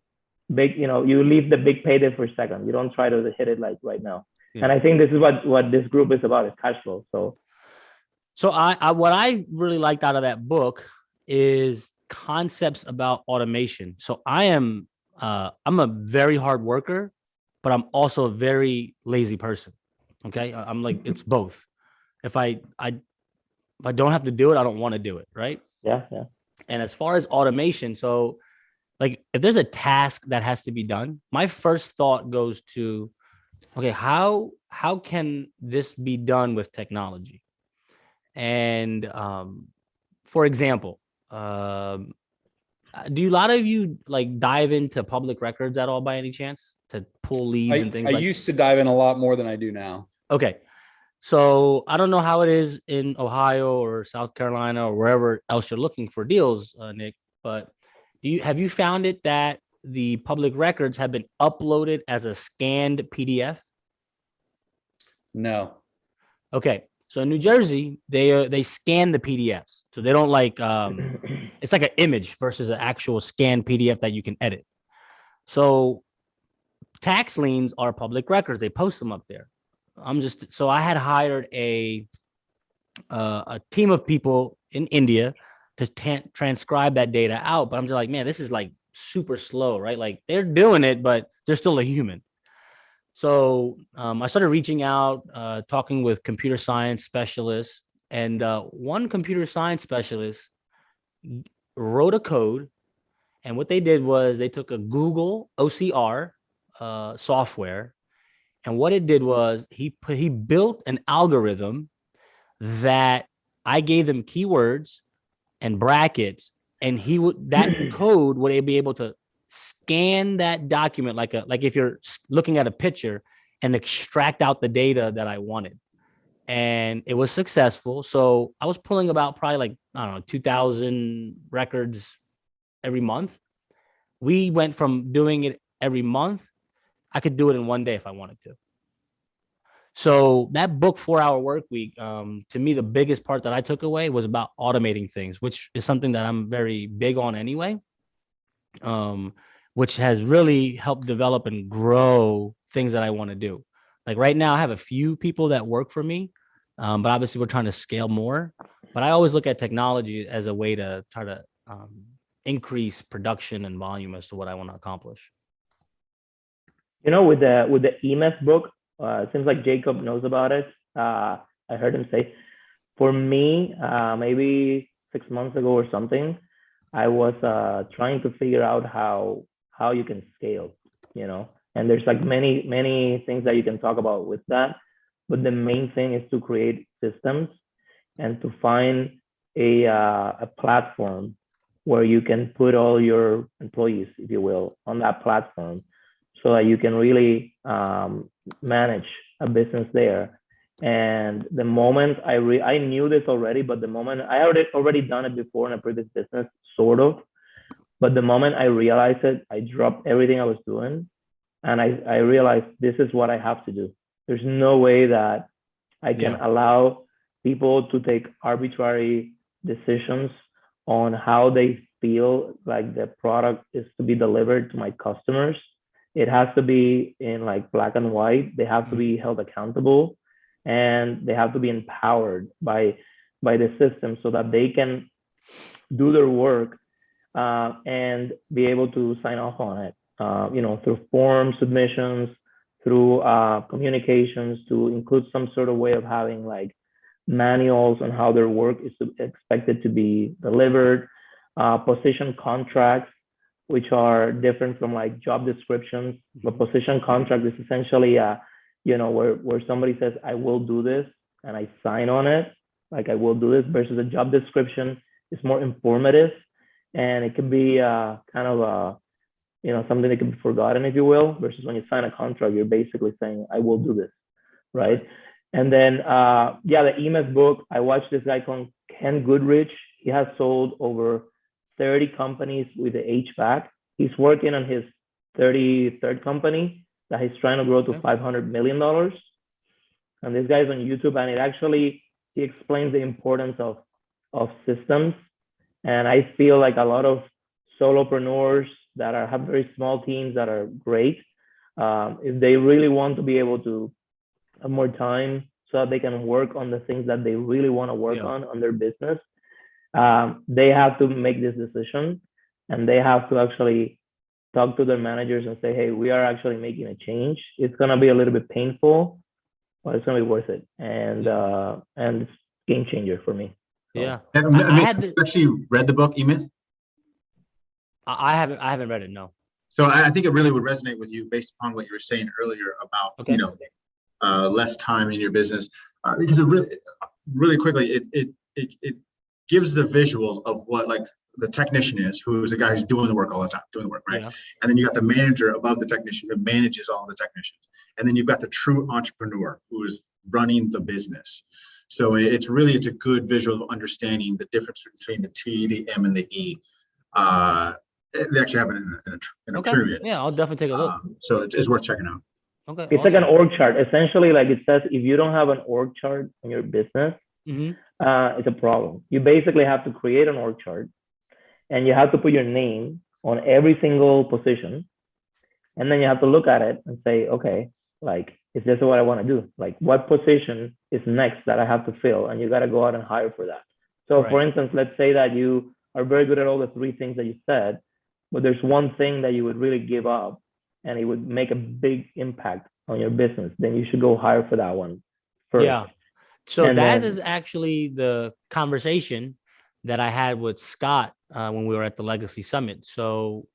A: You leave the big payday for a second. You don't try to hit it like right now. Yeah. And I think this is what this group is about, is cash flow.
B: So I what I really liked out of that book is concepts about automation. So I'm a very hard worker, but I'm also a very lazy person. Okay. I'm like, it's both. If I don't have to do it, I don't want to do it. Right.
A: Yeah.
B: And as far as automation, so like if there's a task that has to be done, my first thought goes to, okay, how can this be done with technology? And for example, do a lot of you dive into public records at all by any chance to pull leads and things?
D: I used to dive in a lot more than I do now.
B: Okay. So I don't know how it is in Ohio or South Carolina or wherever else you're looking for deals, Nick, but have you found it that the public records have been uploaded as a scanned PDF?
D: No.
B: Okay. So in New Jersey, they scan the PDFs. So they don't it's like an image versus an actual scanned PDF that you can edit. So tax liens are public records. They post them up there. So I had hired a team of people in India to transcribe that data out. But I'm just like, man, this is super slow, right? Like they're doing it, but they're still a human. So I started reaching out, talking with computer science specialists, and one computer science specialist wrote a code. And what they did was they took a Google OCR software, And what it did was he built an algorithm that I gave him keywords and brackets, and that code would be able to scan that document like if you're looking at a picture and extract out the data that I wanted. And it was successful. So I was pulling about probably like, I don't know, 2,000 records every month. We went from doing it every month. I could do it in one day if I wanted to. So that book, 4 Hour Work Week, to me, the biggest part that I took away was about automating things, which is something that I'm very big on anyway, which has really helped develop and grow things that I want to do. Like right now, I have a few people that work for me, but obviously we're trying to scale more. But I always look at technology as a way to try to increase production and volume as to what I want to accomplish.
A: You know, with the EMS book, it seems like Jacob knows about it. I heard him say, for me, maybe 6 months ago or something, I was trying to figure out how you can scale, you know, and there's like many things that you can talk about with that. But the main thing is to create systems and to find a platform where you can put all your employees, if you will, on that platform, so that you can really manage a business there. And the moment I knew this already, but the moment I already done it before in a previous business, sort of. But the moment I realized it, I dropped everything I was doing, and I realized this is what I have to do. There's no way that I can allow people to take arbitrary decisions on how they feel like the product is to be delivered to my customers. It has to be in like black and white. They have to be held accountable, and they have to be empowered by the system so that they can do their work and be able to sign off on it, you know, through form submissions, through communications, to include some sort of way of having like manuals on how their work is expected to be delivered, position contracts, which are different from like job descriptions. A position contract is essentially, you know, where somebody says, I will do this, and I sign on it, like I will do this, versus a job description is more informative, and it can be kind of you know, something that can be forgotten, if you will, versus when you sign a contract, you're basically saying, I will do this, right? And then, the EMS book, I watched this guy called Ken Goodrich. He has sold over 30 companies with the HVAC. He's working on his 33rd company that he's trying to grow to $500 million. And this guy's on YouTube, and he explains the importance of systems. And I feel like a lot of solopreneurs that have very small teams that are great, if they really want to be able to have more time so that they can work on the things that they really want to work on their business, they have to make this decision, and they have to actually talk to their managers and say, hey, we are actually making a change. It's going to be a little bit painful, but it's going to be worth it. And it's game changer for me. So.
B: Yeah.
E: Have you actually read the book, E-Myth?
B: I haven't read it, no.
E: So I think it really would resonate with you based upon what you were saying earlier about, you know, less time in your business, because it really quickly, it gives the visual of what like the technician is, who is the guy who's doing the work all the time, right? Yeah. And then you got the manager above the technician who manages all the technicians. And then you've got the true entrepreneur who is running the business. So it's a good visual of understanding the difference between the T, the M, and the E. They actually have it in a period.
B: Yeah, I'll definitely take a look.
E: So it's worth checking out.
A: Okay, it's awesome. Like an org chart. Essentially, like it says, if you don't have an org chart in your business, it's a problem. You basically have to create an org chart, and you have to put your name on every single position, and then you have to look at it and say, okay, like, is this what I want to do? Like, what position is next that I have to fill? And you got to go out and hire for that. So, for instance, let's say that you are very good at all the three things that you said, but there's one thing that you would really give up and it would make a big impact on your business, then you should go hire for that one first.
B: Yeah. So that is actually the conversation that I had with Scott when we were at the Legacy Summit. So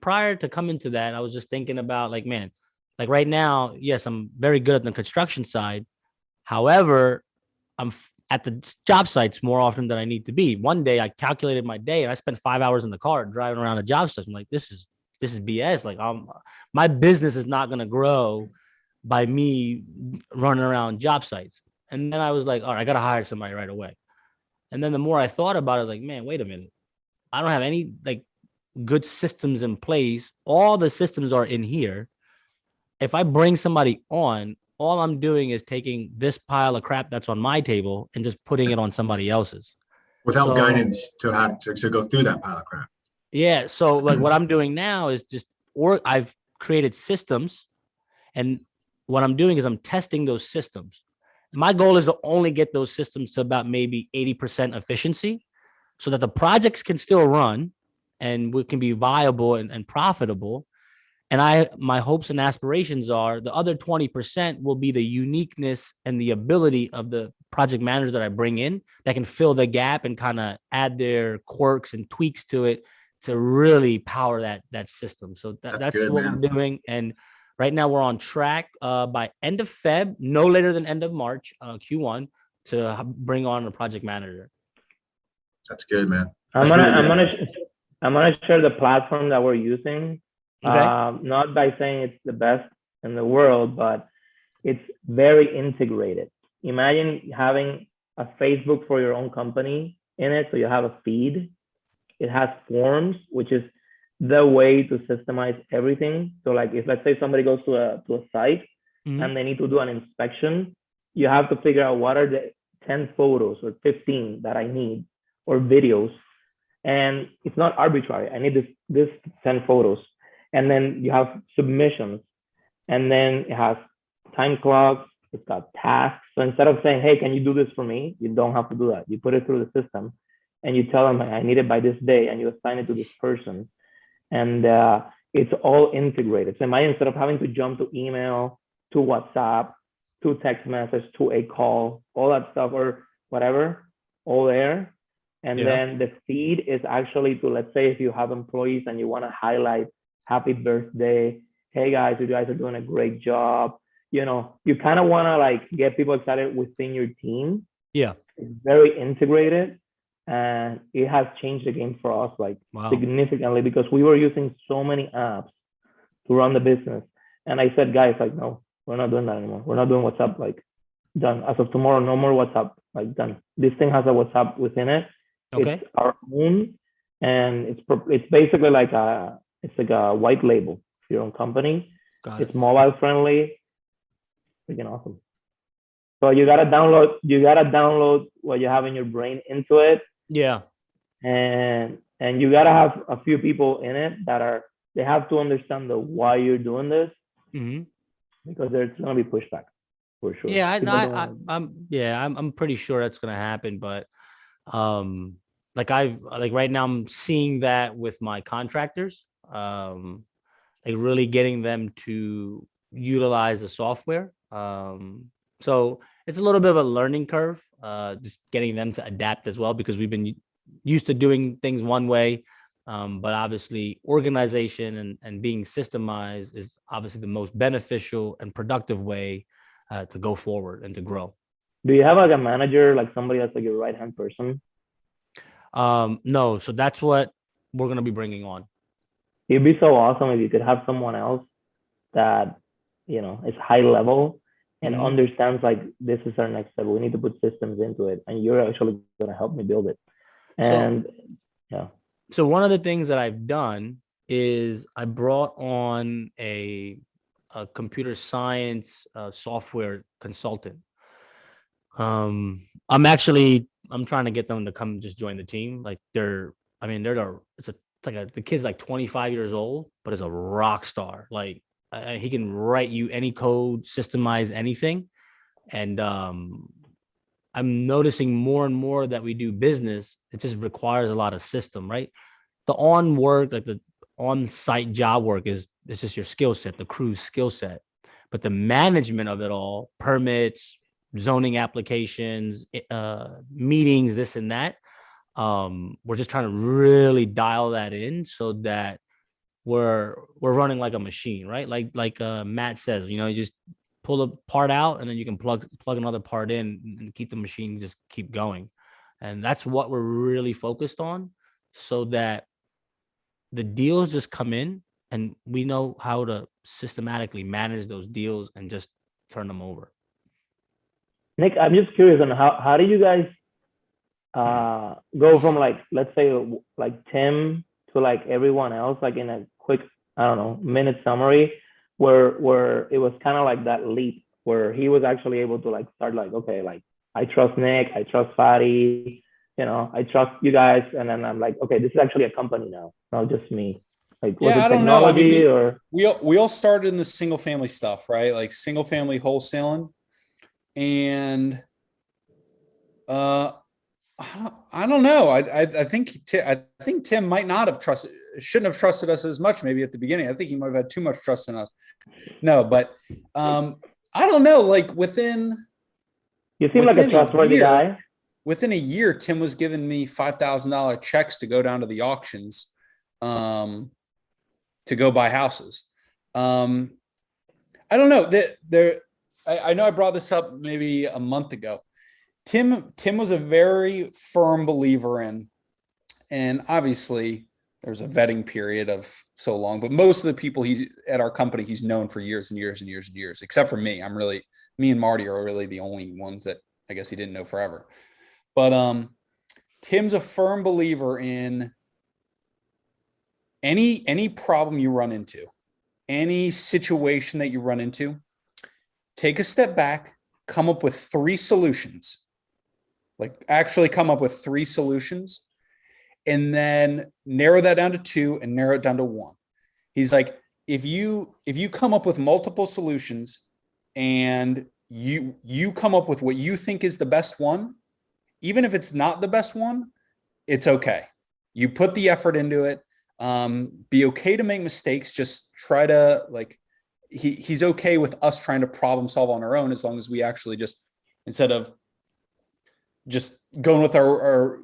B: prior to coming to that, I was just thinking about like, man, like right now, yes, I'm very good at the construction side. However, I'm at the job sites more often than I need to be. One day I calculated my day and I spent 5 hours in the car driving around the job sites. I'm like, this is BS. Like, my business is not going to grow by me running around job sites. And then I was like, all right, I got to hire somebody right away. And then the more I thought about it, like, man, wait a minute. I don't have any like good systems in place. All the systems are in here. If I bring somebody on, all I'm doing is taking this pile of crap that's on my table and just putting it on somebody else's.
E: Without guidance to how to go through that pile of crap.
B: Yeah. So like what I'm doing now is I've created systems, and what I'm doing is I'm testing those systems. My goal is to only get those systems to about maybe 80% efficiency so that the projects can still run and we can be viable and profitable. And my hopes and aspirations are the other 20% will be the uniqueness and the ability of the project managers that I bring in that can fill the gap and kind of add their quirks and tweaks to it to really power that system. So that's good, what we're doing. And right now we're on track by end of Feb, no later than end of March, Q1, to bring on a project manager.
E: That's good, man.
A: I'm gonna share the platform that we're using. Okay. Not by saying it's the best in the world, but it's very integrated. Imagine having a Facebook for your own company in it. So you have a feed. It has forms, which is the way to systemize everything. So like if let's say somebody goes to a site and they need to do an inspection, you have to figure out what are the 10 photos or 15 that I need or videos. And it's not arbitrary. I need this 10 photos. And then you have submissions, and then it has time clocks. It's got tasks. So instead of saying, hey, can you do this for me? You don't have to do that. You put it through the system and you tell them, I need it by this day, and you assign it to this person. And it's all integrated. So instead of having to jump to email, to WhatsApp, to text message, to a call, all that stuff or whatever, all there. And then the feed is actually to, let's say if you have employees and you want to highlight happy birthday, hey guys, you guys are doing a great job. You know, you kind of want to like get people excited within your team. Yeah. It's very integrated, and it has changed the game for us like significantly, because we were using so many apps to run the business. And I said, guys, like, no, we're not doing that anymore. We're not doing WhatsApp, like done. As of tomorrow, no more WhatsApp, like done. This thing has a WhatsApp within it. Okay. It's our own, and it's basically like a white label for your own company. It's mobile friendly, freaking awesome. So you gotta download what you have in your brain into it. Yeah. And you gotta have a few people in it they have to understand the why you're doing this, because there's gonna be pushback for sure. Yeah, I'm pretty sure that's gonna happen, but like right now I'm seeing that with my contractors, like really getting them to utilize the software. So it's a little bit of a learning curve, just getting them to adapt as well, because we've been used to doing things one way. But obviously organization and being systemized is obviously the most beneficial and productive way to go forward and to grow. Do you have like a manager, like somebody that's like your right-hand person?
B: No, so that's what we're going to be bringing on.
A: It'd be so awesome if you could have someone else that, you know, is high level and understands like, this is our next step. We need to put systems into it, and you're actually going to help me build it. And
B: so one of the things that I've done is I brought on a computer science software consultant. I'm trying to get them to come just join the team. Like the kid's like 25 years old, but is a rock star. Like he can write you any code, systemize anything. And I'm noticing more and more that we do business, it just requires a lot of system, right? The on-site job work it's just your skill set, the crew's skill set. But the management of it all, permits, zoning applications, meetings, this and that, we're just trying to really dial that in so that we're running like a machine, right? Like Matt says, you just pull the part out and then you can plug another part in and keep the machine just keep going. And that's what we're really focused on, so that the deals just come in and we know how to systematically manage those deals and just turn them over.
A: Nick, I'm just curious on how do you guys go from like, let's say like Tim to like everyone else, like in a quick, I don't know, minute summary, where it was kind of like that leap where he was actually able to like start like, okay, like I trust Nick, I trust Fatty, I trust you guys, and then I'm like, okay, this is actually a company now, not just me. Like, was it
D: I don't know. I
A: technology
D: mean,
A: or
D: we all started in the single family stuff, right? Like single family wholesaling, and I don't know. I think Tim might not have shouldn't have trusted us as much maybe at the beginning. I think he might have had too much trust in us. No, but I don't know. Like
A: you seem like a trustworthy guy.
D: Within a year, Tim was giving me $5,000 checks to go down to the auctions, to go buy houses. I don't know. I know I brought this up maybe a month ago. Tim was a very firm believer in, and obviously there's a vetting period of so long, but most of the people he's at our company, he's known for years and years and years and years, except for me. Me and Marty are really the only ones that I guess he didn't know forever. But Tim's a firm believer in any problem you run into, any situation that you run into, take a step back, come up with 3 solutions. Like actually come up with 3 solutions, and then narrow that down to 2 and narrow it down to 1. He's like, if you come up with multiple solutions and you come up with what you think is the best one, even if it's not the best one, it's okay. You put the effort into it. Be okay to make mistakes. Just try to he's okay with us trying to problem solve on our own, as long as we actually just, instead of just going with our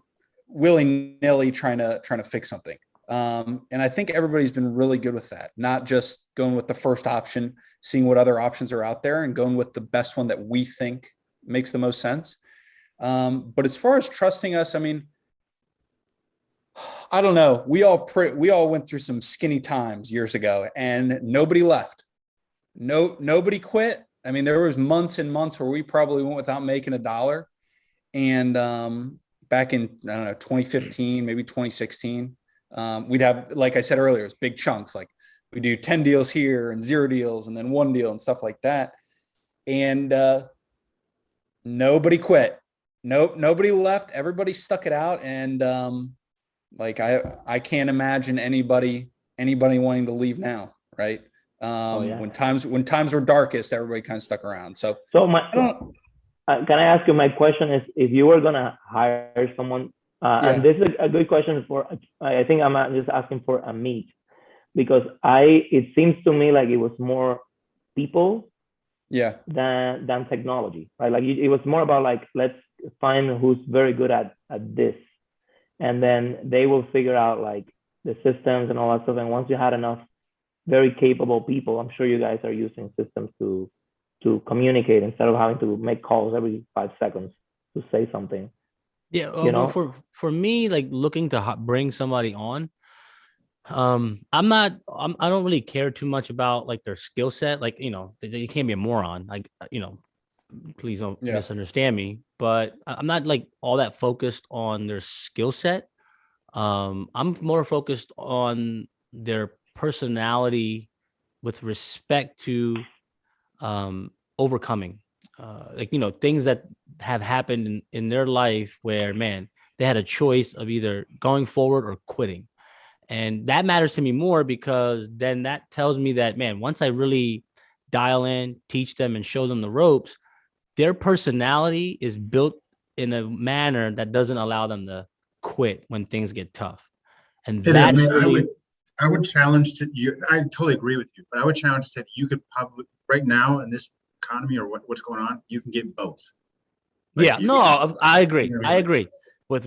D: willy-nilly trying to fix something. And I think everybody's been really good with that, not just going with the first option, seeing what other options are out there and going with the best one that we think makes the most sense. But as far as trusting us, I mean, I don't know. We all went through some skinny times years ago, and nobody left. Nobody quit. I mean, there was months and months where we probably went without making a dollar. And back in, I don't know, 2015, maybe 2016, we'd have, like I said earlier, it was big chunks. Like we do 10 deals here and 0 deals and then 1 deal and stuff like that. And nobody quit. Nobody left. Everybody stuck it out. And I can't imagine anybody wanting to leave now, right? When times were darkest, everybody kind of stuck around. So
A: can I ask you, my question is, if you were going to hire someone, and this is a good question I think I'm just asking for Amit, because it seems to me like it was more people than technology, right? Like it was more about like, let's find who's very good at this. And then they will figure out like the systems and all that stuff. And once you had enough very capable people, I'm sure you guys are using systems to communicate instead of having to make calls every 5 seconds to say something.
B: Yeah. Well, for me, like looking to bring somebody on, I don't really care too much about like their skill set. Like, you can't be a moron. Like, please don't misunderstand me, but I'm not like all that focused on their skill set. I'm more focused on their personality with respect to overcoming things that have happened in their life where, man, they had a choice of either going forward or quitting. And that matters to me more, because then that tells me that, man, once I really dial in, teach them and show them the ropes, their personality is built in a manner that doesn't allow them to quit when things get tough. And that's
E: I would challenge you. I totally agree with you, but I would challenge to say that you could probably right now in this economy or what's going on, you can get both.
B: I agree. I agree with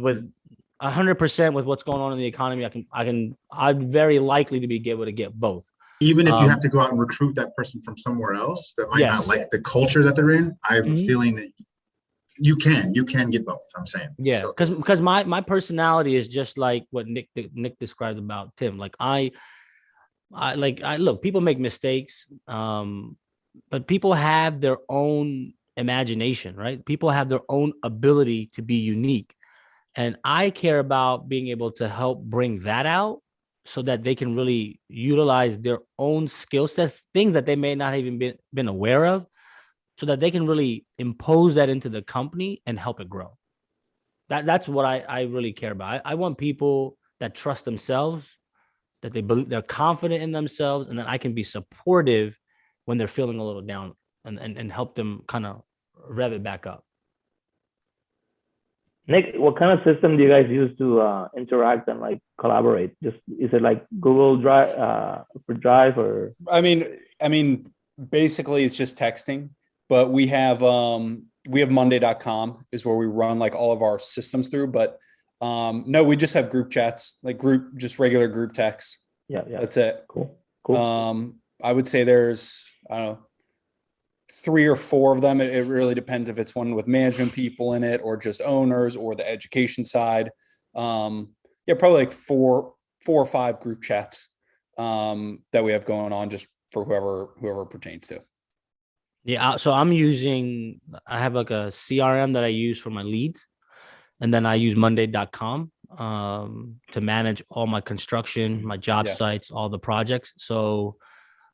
B: 100% with what's going on in the economy. I'm very likely to be able to get both.
E: Even if you have to go out and recruit that person from somewhere else that might not like the culture that they're in, I have a feeling that you can get both. I'm saying.
B: Yeah, because my personality is just like what Nick described about Tim. Like I look, people make mistakes, but people have their own imagination, right? People have their own ability to be unique, and I care about being able to help bring that out so that they can really utilize their own skill sets, things that they may not have even been aware of, so that they can really impose that into the company and help it grow. That's what I really care about. I want people that trust themselves, that they're confident in themselves, and that I can be supportive when they're feeling a little down, and help them kind of rev it back up.
A: Nick, what kind of system do you guys use to interact and like collaborate? Just is it like Google Drive for Drive or?
D: I mean, basically it's just texting, but we have Monday.com is where we run like all of our systems through. But no, we just have group chats, like just regular group texts.
A: Yeah.
D: That's it.
A: Cool.
D: I would say there's, I don't know, 3 or 4 of them. It really depends if it's one with management people in it or just owners or the education side. Yeah, probably like 4 or 5 group chats that we have going on just for whoever pertains to.
B: Yeah, so I have like a CRM that I use for my leads, and then I use Monday.com to manage all my construction, my job sites, all the projects. So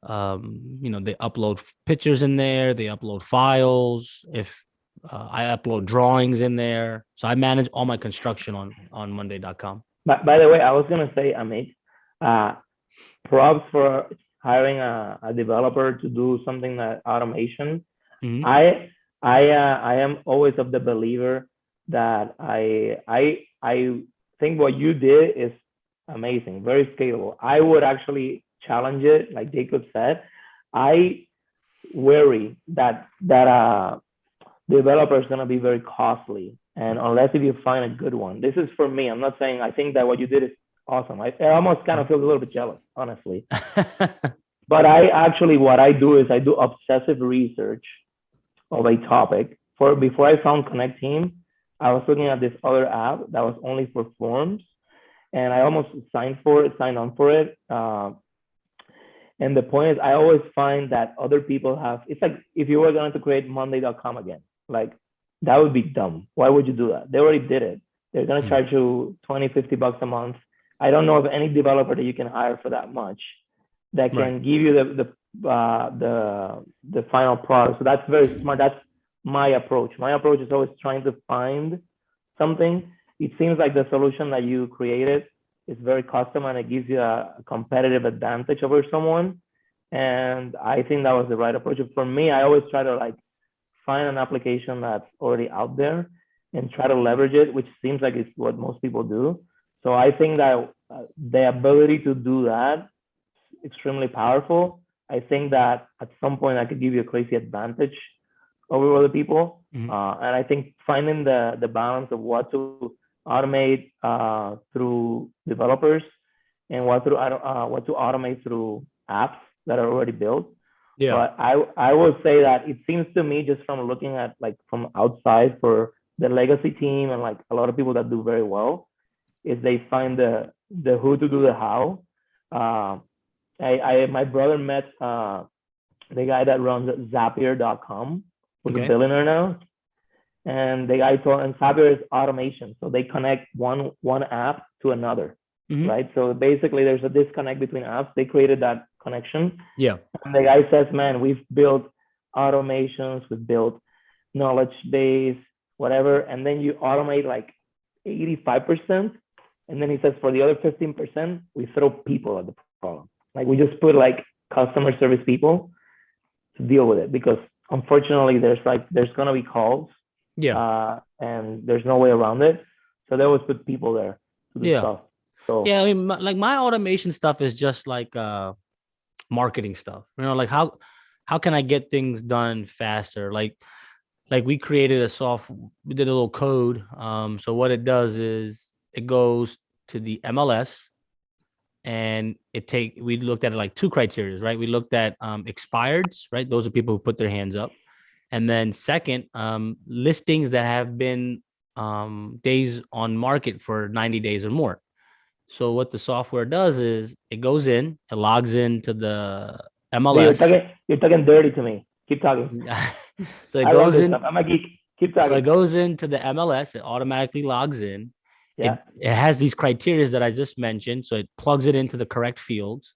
B: they upload pictures in there, they upload files. If I upload drawings in there, so I manage all my construction on Monday.com.
A: By the way, I was gonna say, Amit, props for hiring a developer to do something that automation.
B: Mm-hmm.
A: I am always of the believer that I think what you did is amazing, very scalable. I would actually challenge it, like Jacob said. I worry that developer is going to be very costly, and unless if you find a good one. This is for me. I'm not saying I think that what you did is awesome. I almost kind of feel a little bit jealous, honestly. But what I do is I do obsessive research of a topic. Before I found Connect Team, I was looking at this other app that was only for forms, and I almost signed on for it. And the point is, I always find that other people it's like if you were going to create Monday.com again, like that would be dumb. Why would you do that? They already did it. They're going to charge you $20-$50 a month. I don't know of any developer that you can hire for that much that can give you the final product. So that's very smart. That's my approach. My approach is always trying to find something. It seems like the solution that you created is very custom and it gives you a competitive advantage over someone. And I think that was the right approach. For me, I always try to like find an application that's already out there and try to leverage it, which seems like it's what most people do. So I think that the ability to do that is extremely powerful. I think that at some point I could give you a crazy advantage over other people. Mm-hmm. And I think finding the balance of what to automate through developers and what to automate through apps that are already built. Yeah. But I will say that it seems to me, just from looking at like from outside, for the legacy team and like a lot of people that do very well, is they find the who to do the how. My brother met the guy that runs Zapier.com, who's a billionaire now. And the guy told, and Zapier is automation. So they connect one app to another, mm-hmm. right? So basically there's a disconnect between apps. They created that connection. Yeah. And the guy says, man, we've built automations, we've built knowledge base, whatever. And then you automate like 85%. And then he says, for the other 15%, we throw people at the problem. Like we just put like customer service people to deal with it, because unfortunately there's going to be calls. Yeah. And there's no way around it. So they always put people there to do stuff. So
B: yeah, I mean, like my automation stuff is just like marketing stuff. You know, like how can I get things done faster? Like we created we did a little code. So what it does is it goes to the MLS, and we looked at it like two criteria, right? We looked at expireds, right? Those are people who put their hands up. And then second, listings that have been days on market for 90 days or more. So what the software does is it goes in, it logs into the MLS.
A: You're talking dirty to me. Keep talking.
B: So it goes in.
A: I'm a geek. Keep talking.
B: So it goes into the MLS. It automatically logs in.
A: Yeah.
B: It has these criteria that I just mentioned. So it plugs it into the correct fields.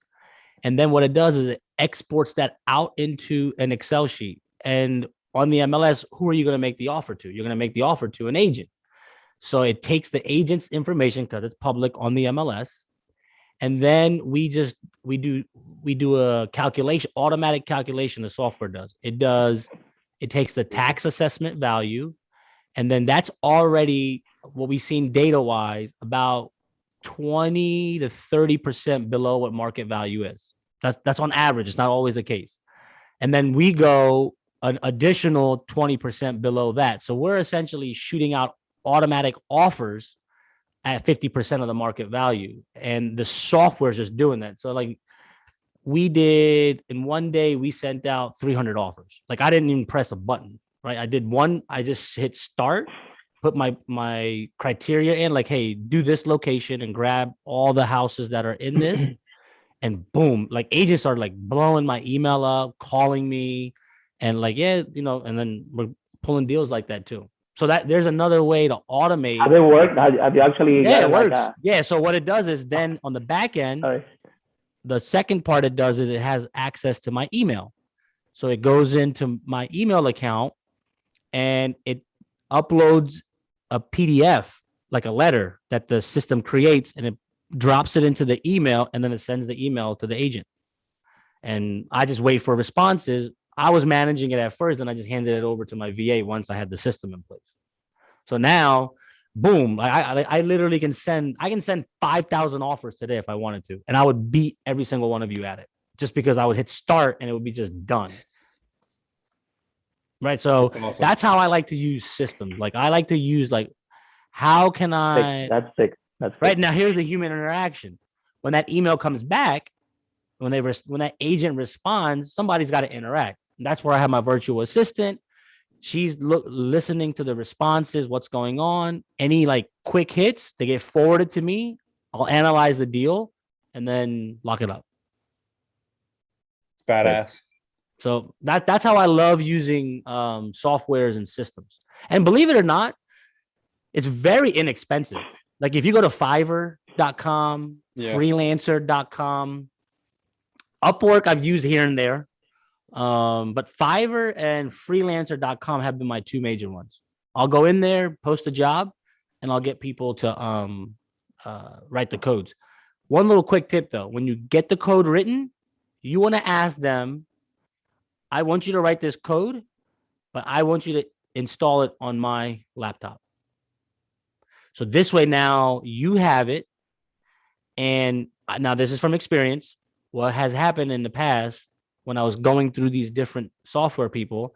B: And then what it does is it exports that out into an Excel sheet. And on the MLS, who are you going to make the offer to? You're going to make the offer to an agent. So it takes the agent's information because it's public on the MLS. And then we do a calculation, automatic calculation the software does. It takes the tax assessment value, and then that's already what we've seen data-wise about 20 to 30% below what market value is. That's on average. It's not always the case. And then we go an additional 20% below that. So we're essentially shooting out automatic offers at 50% of the market value. And the software is just doing that. So like we did in one day, we sent out 300 offers. Like I didn't even press a button, right? I just hit start, put my criteria in like, hey, do this location and grab all the houses that are in this. And boom, like agents are like blowing my email up, calling me and like, yeah, and then we're pulling deals like that too. So that there's another way to automate.
A: Have it worked? Have you actually?
B: Yeah, it works. Yeah. So what it does is then on the back end, the second part it does is it has access to my email. So it goes into my email account and it uploads a PDF, like a letter that the system creates, and it drops it into the email, and then it sends the email to the agent. And I just wait for responses. I was managing it at first, and I just handed it over to my VA once I had the system in place. So now, boom, I literally can send 5,000 offers today if I wanted to, and I would beat every single one of you at it just because I would hit start and it would be just done. Right. So awesome. That's how I like to use systems. Like I like to use like, how can I?
A: That's sick. That's
B: right. Now here's the human interaction. When that email comes back, when that agent responds, somebody's got to interact. And that's where I have my virtual assistant. She's listening to the responses, what's going on. Any like quick hits, they get forwarded to me. I'll analyze the deal and then lock it up.
D: It's badass.
B: So that's how I love using softwares and systems. And believe it or not, it's very inexpensive. Like if you go to Fiverr.com, freelancer.com, Upwork I've used here and there. But Fiverr and freelancer.com have been my two major ones. I'll go in there, post a job, and I'll get people to write the codes. One little quick tip though, when you get the code written, you want to ask them, I want you to write this code, but I want you to install it on my laptop. So this way now you have it. And now this is from experience. What has happened in the past when I was going through these different software people,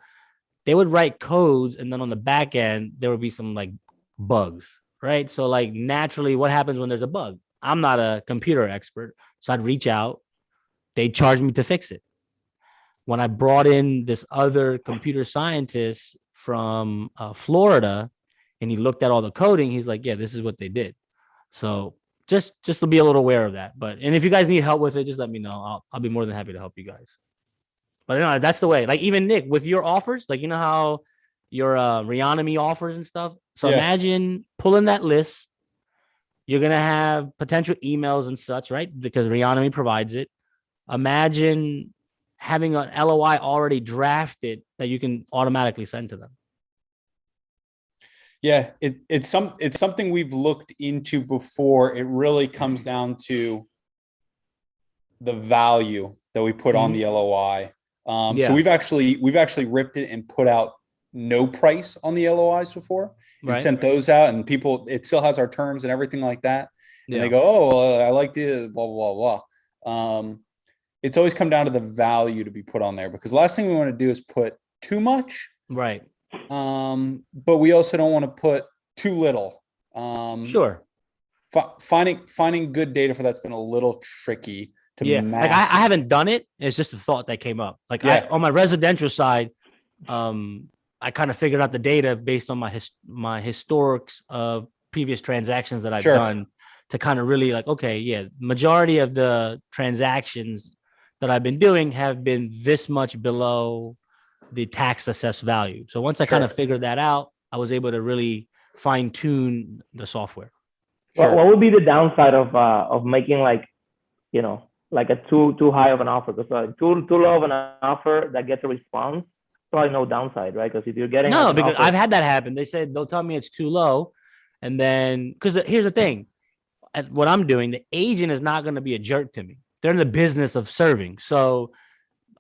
B: they would write codes and then on the back end, there would be some like bugs, right? So like naturally what happens when there's a bug? I'm not a computer expert. So I'd reach out, they'd charge me to fix it. When I brought in this other computer scientist from Florida and he looked at all the coding, he's like, yeah, this is what they did. So just to be a little aware of that. And if you guys need help with it, just let me know. I'll be more than happy to help you guys. But that's the way. Like even Nick, with your offers, like how your Reonomy offers and stuff. So imagine pulling that list. You're gonna have potential emails and such, right? Because Reonomy provides it. Imagine having an LOI already drafted that you can automatically send to them.
D: Yeah, it's something we've looked into before. It really comes down to the value that we put on the LOI. So we've actually ripped it and put out no price on the LOIs before and sent those out, and it still has our terms and everything like that. And they go, oh, I like the blah, blah, blah. It's always come down to the value to be put on there, because the last thing we want to do is put too much.
B: Right.
D: But we also don't want to put too little.
B: Sure.
D: finding good data for that's been a little tricky to
B: Yeah, like I
D: master.
B: haven't done it. It's just a thought that came up. Like
D: Yeah.
B: on my residential side, I kind of figured out the data based on my historics of previous transactions that I've
D: Sure.
B: done to kind of really like, okay, yeah, majority of the transactions that I've been doing have been this much below the tax assessed value. So once I kind of
D: Sure.
B: figured that out, I was able to really fine tune the software.
A: What would be the downside of making like, you know, like a too high of an offer? Because like too low of an offer that gets a response, probably no downside, right? Because if you're getting
B: No,
A: like
B: because
A: offer,
B: I've had that happen. They said they'll tell me it's too low, and then because here's the thing, at what I'm doing, the agent is not going to be a jerk to me. They're in the business of serving, so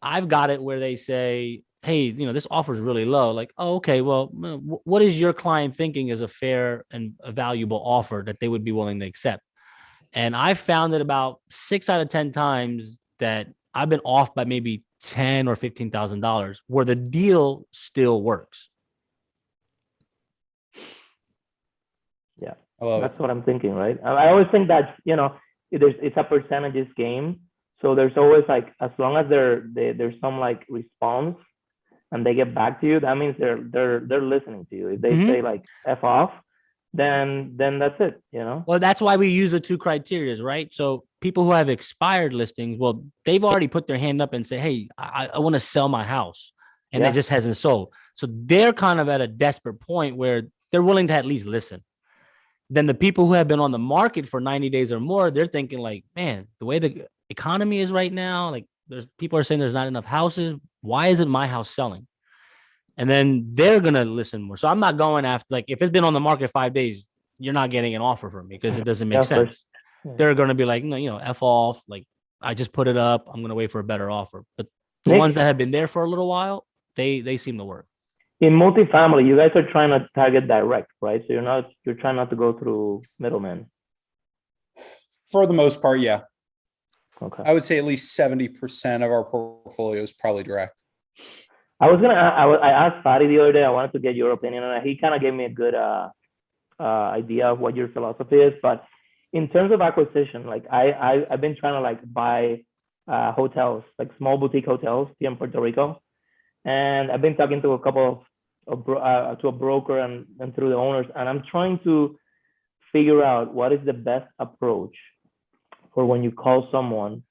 B: I've got it where they say, hey, this offer is really low. Like, oh, okay, well, what is your client thinking is a fair and a valuable offer that they would be willing to accept? And I found it about 6 out of 10 times that I've been off by maybe $10,000 or $15,000 where the deal still works.
A: yeah,
D: love
A: that's what I'm thinking, right? I always think that it's a percentages game. So there's always like, as long as there's some like response and they get back to you, that means they're listening to you. If they say like F off, then that's it,
B: Well, that's why we use the two criterias, right? So people who have expired listings, well, they've already put their hand up and say, hey, I want to sell my house, and it just hasn't sold. So they're kind of at a desperate point where they're willing to at least listen. Then the people who have been on the market for 90 days or more, they're thinking like, man, the way the economy is right now, like people are saying there's not enough houses. Why isn't my house selling? And then they're going to listen more. So I'm not going after, like, if it's been on the market 5 days, you're not getting an offer from me because it doesn't make sense. They're going to be like, no, F off. Like, I just put it up. I'm going to wait for a better offer. But the ones that have been there for a little while, they seem to work.
A: In multifamily, you guys are trying to target direct, right? So you're trying not to go through middlemen.
D: For the most part, yeah.
A: Okay.
D: I would say at least 70% of our portfolio is probably direct.
A: I asked Fadi the other day. I wanted to get your opinion on it. He kind of gave me a good idea of what your philosophy is. But in terms of acquisition, like I've been trying to like buy hotels, like small boutique hotels here in Puerto Rico, and I've been talking to a couple to a broker and through the owners, and I'm trying to figure out what is the best approach for when you call someone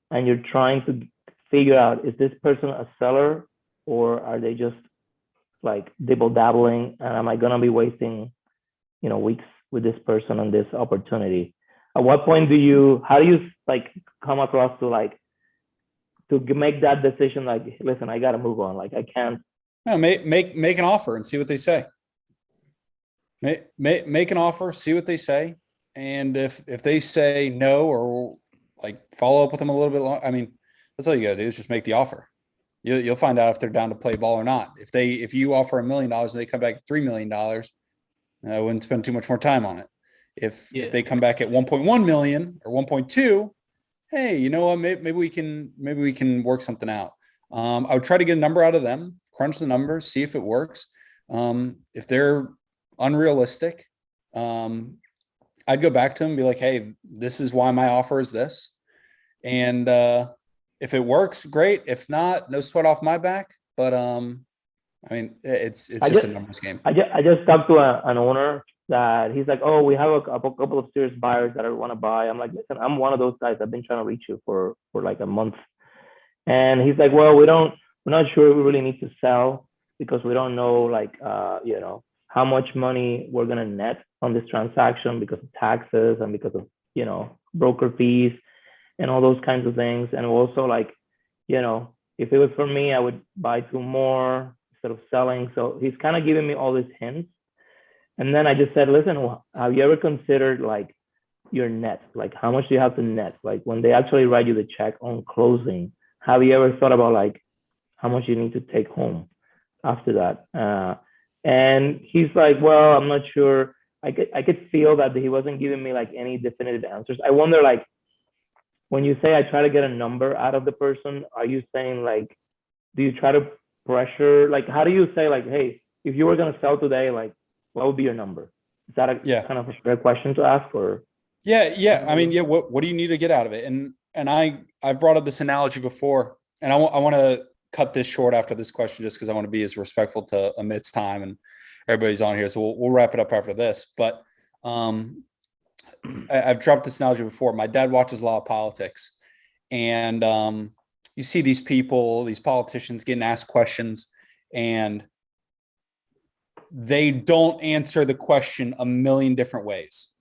A: and you're trying to figure out, is this person a seller or are they just like dibble dabbling, and am I gonna be wasting weeks with this person on this opportunity? At what point how do you like come across to make that decision, like, listen, I gotta move on, like I can't.
D: No, make an offer and see what they say. Make an offer, see what they say, and if they say no, or like follow up with them a little bit long, I mean, that's all you gotta do is just make the offer. You'll find out if they're down to play ball or not. If you offer $1 million and they come back at $3 million, I wouldn't spend too much more time on it. If they come back at 1.1 million or 1.2, hey, you know what? Maybe we can work something out. I would try to get a number out of them, crunch the numbers, see if it works. If they're unrealistic, I'd go back to them and be like, hey, this is why my offer is this. And if it works, great. If not, no sweat off my back. But I mean, it's just a numbers game.
A: I just talked to an owner that he's like, oh, we have a couple of serious buyers that I want to buy. I'm like, listen, I'm one of those guys. I've been trying to reach you for like a month. And he's like, well, we're not sure we really need to sell because we don't know like how much money we're gonna net on this transaction because of taxes and because of broker fees and all those kinds of things. And also like, if it was for me, I would buy 2 more instead of selling. So he's kind of giving me all these hints. And then I just said, listen, have you ever considered like your net? Like how much do you have to net? Like when they actually write you the check on closing, have you ever thought about like how much you need to take home after that? And he's like, well, I'm not sure. I could feel that he wasn't giving me like any definitive answers. I wonder, like, when you say I try to get a number out of the person, are you saying like, do you try to pressure? Like, how do you say like, hey, if you were gonna sell today, like, what would be your number? Is that a kind of a fair question to ask, or?
D: Yeah. I mean, yeah. What do you need to get out of it? And I've brought up this analogy before, and I want to cut this short after this question, just because I want to be as respectful to Amit's time and everybody's on here. So we'll wrap it up after this. But I've dropped this analogy before. My dad watches a lot of politics, and you see these people, these politicians getting asked questions, and they don't answer the question a million different ways.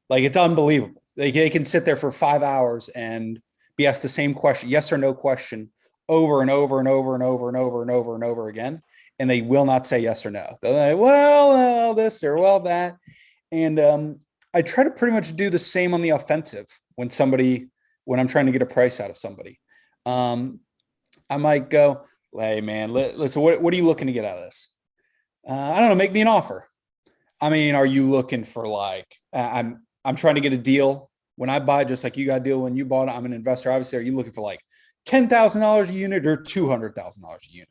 D: Like, it's unbelievable. They can sit there for 5 hours and be asked the same question, yes or no question, over and over and over and over and over and over and over again, and they will not say yes or no. They're like, well, this or well that. And I try to pretty much do the same on the offensive when I'm trying to get a price out of somebody. I might go, hey man, listen, what are you looking to get out of this? I don't know, make me an offer. I mean, are you looking for like, I'm trying to get a deal. When I buy, just like you got a deal when you bought it, I'm an investor. Obviously, are you looking for like $10,000 a unit or $200,000 a unit?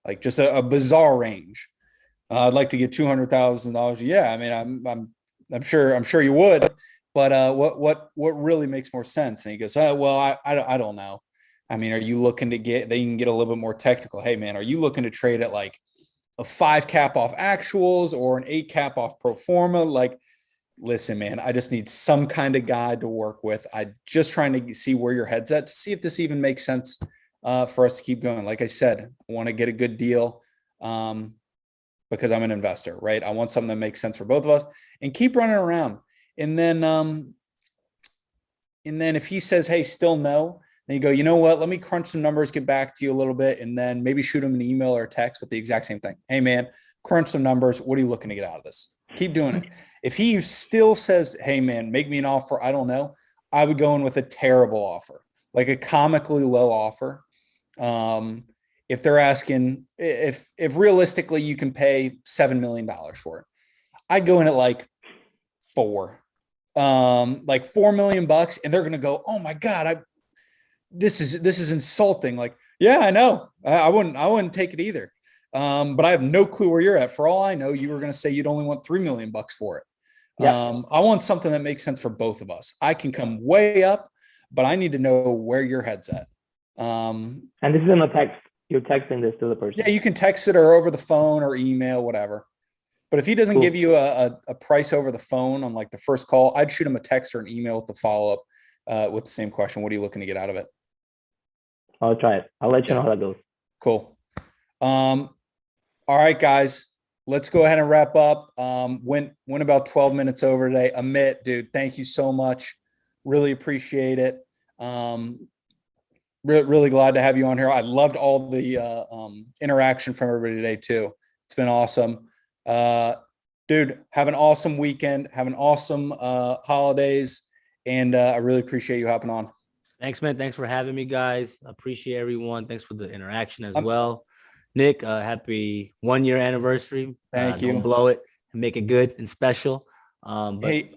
D: Like just a bizarre range. I'd like to get $200,000. Yeah, I mean, I'm sure you would, but what really makes more sense? And he goes, well, I don't know. I mean, are you looking to get? They can get a little bit more technical. Hey, man, are you looking to trade at like a 5 cap off actuals or an 8 cap off pro forma? Like, listen, man, I just need some kind of guide to work with. I'm just trying to see where your head's at to see if this even makes sense for us to keep going. Like I said, I want to get a good deal because I'm an investor, right? I want something that makes sense for both of us, and keep running around. And then if he says, hey, still no, then you go, you know what? Let me crunch some numbers, get back to you a little bit, and then maybe shoot him an email or a text with the exact same thing. Hey, man, crunch some numbers. What are you looking to get out of this? Keep doing it. If he still says, hey, man, make me an offer, I don't know, I would go in with a terrible offer, like a comically low offer. If they're asking, if realistically you can pay $7 million for it, I'd go in at like 4, like $4 million, and they're going to go, oh my God, this is insulting. Like, yeah, I know. I wouldn't take it either. But I have no clue where you're at. For all I know, you were going to say you'd only want $3 million for it. Yeah. I want something that makes sense for both of us. I can come way up, but I need to know where your head's at.
A: And this is in a text. You're texting this to the person.
D: Yeah, you can text it or over the phone or email, whatever. But if he doesn't give you a price over the phone on like the first call, I'd shoot him a text or an email with the follow up with the same question. What are you looking to get out of it?
A: I'll try it. I'll let you know how that goes.
D: Cool. All right, guys, let's go ahead and wrap up. Went about 12 minutes over today. Amit, dude, thank you so much. Really appreciate it. Really glad to have you on here. I loved all the interaction from everybody today too. It's been awesome. Dude, have an awesome weekend. Have an awesome holidays. And I really appreciate you hopping on.
B: Thanks, man. Thanks for having me, guys. I appreciate everyone. Thanks for the interaction as well. Nick, happy 1-year anniversary.
D: Thank you.
B: Don't blow it and make it good and special.
D: Hey,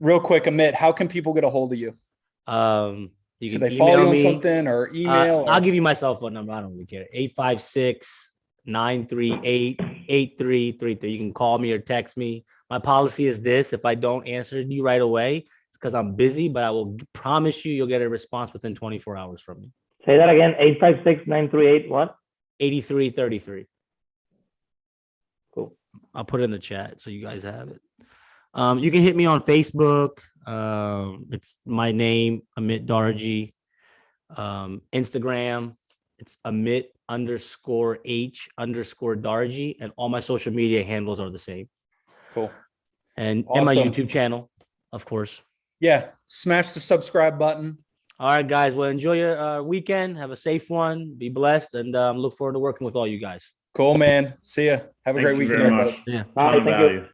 D: real quick, Amit, how can people get a hold of you?
B: You
D: Should
B: can
D: they follow you on
B: me.
D: something or email?
B: I'll give you my cell phone number. I don't really care. 856-938-8333. You can call me or text me. My policy is this: if I don't answer you right away, it's because I'm busy, but I will promise you'll get a response within 24 hours from me.
A: Say that again. 856-938 what?
B: 8333.
A: Cool.
B: I'll put it in the chat so you guys have it. You can hit me on Facebook. It's my name, Amit Darji. Instagram, it's Amit_H_Darji, and all my social media handles are the same.
D: Cool.
B: And
D: Awesome.
B: my YouTube channel, of course.
D: Yeah, smash the subscribe button.
B: All right, guys. Well, enjoy your weekend. Have a safe one. Be blessed, and look forward to working with all you guys.
D: Cool, man. See ya. Have a great weekend, everybody.
B: Yeah.
A: Bye. Thank you.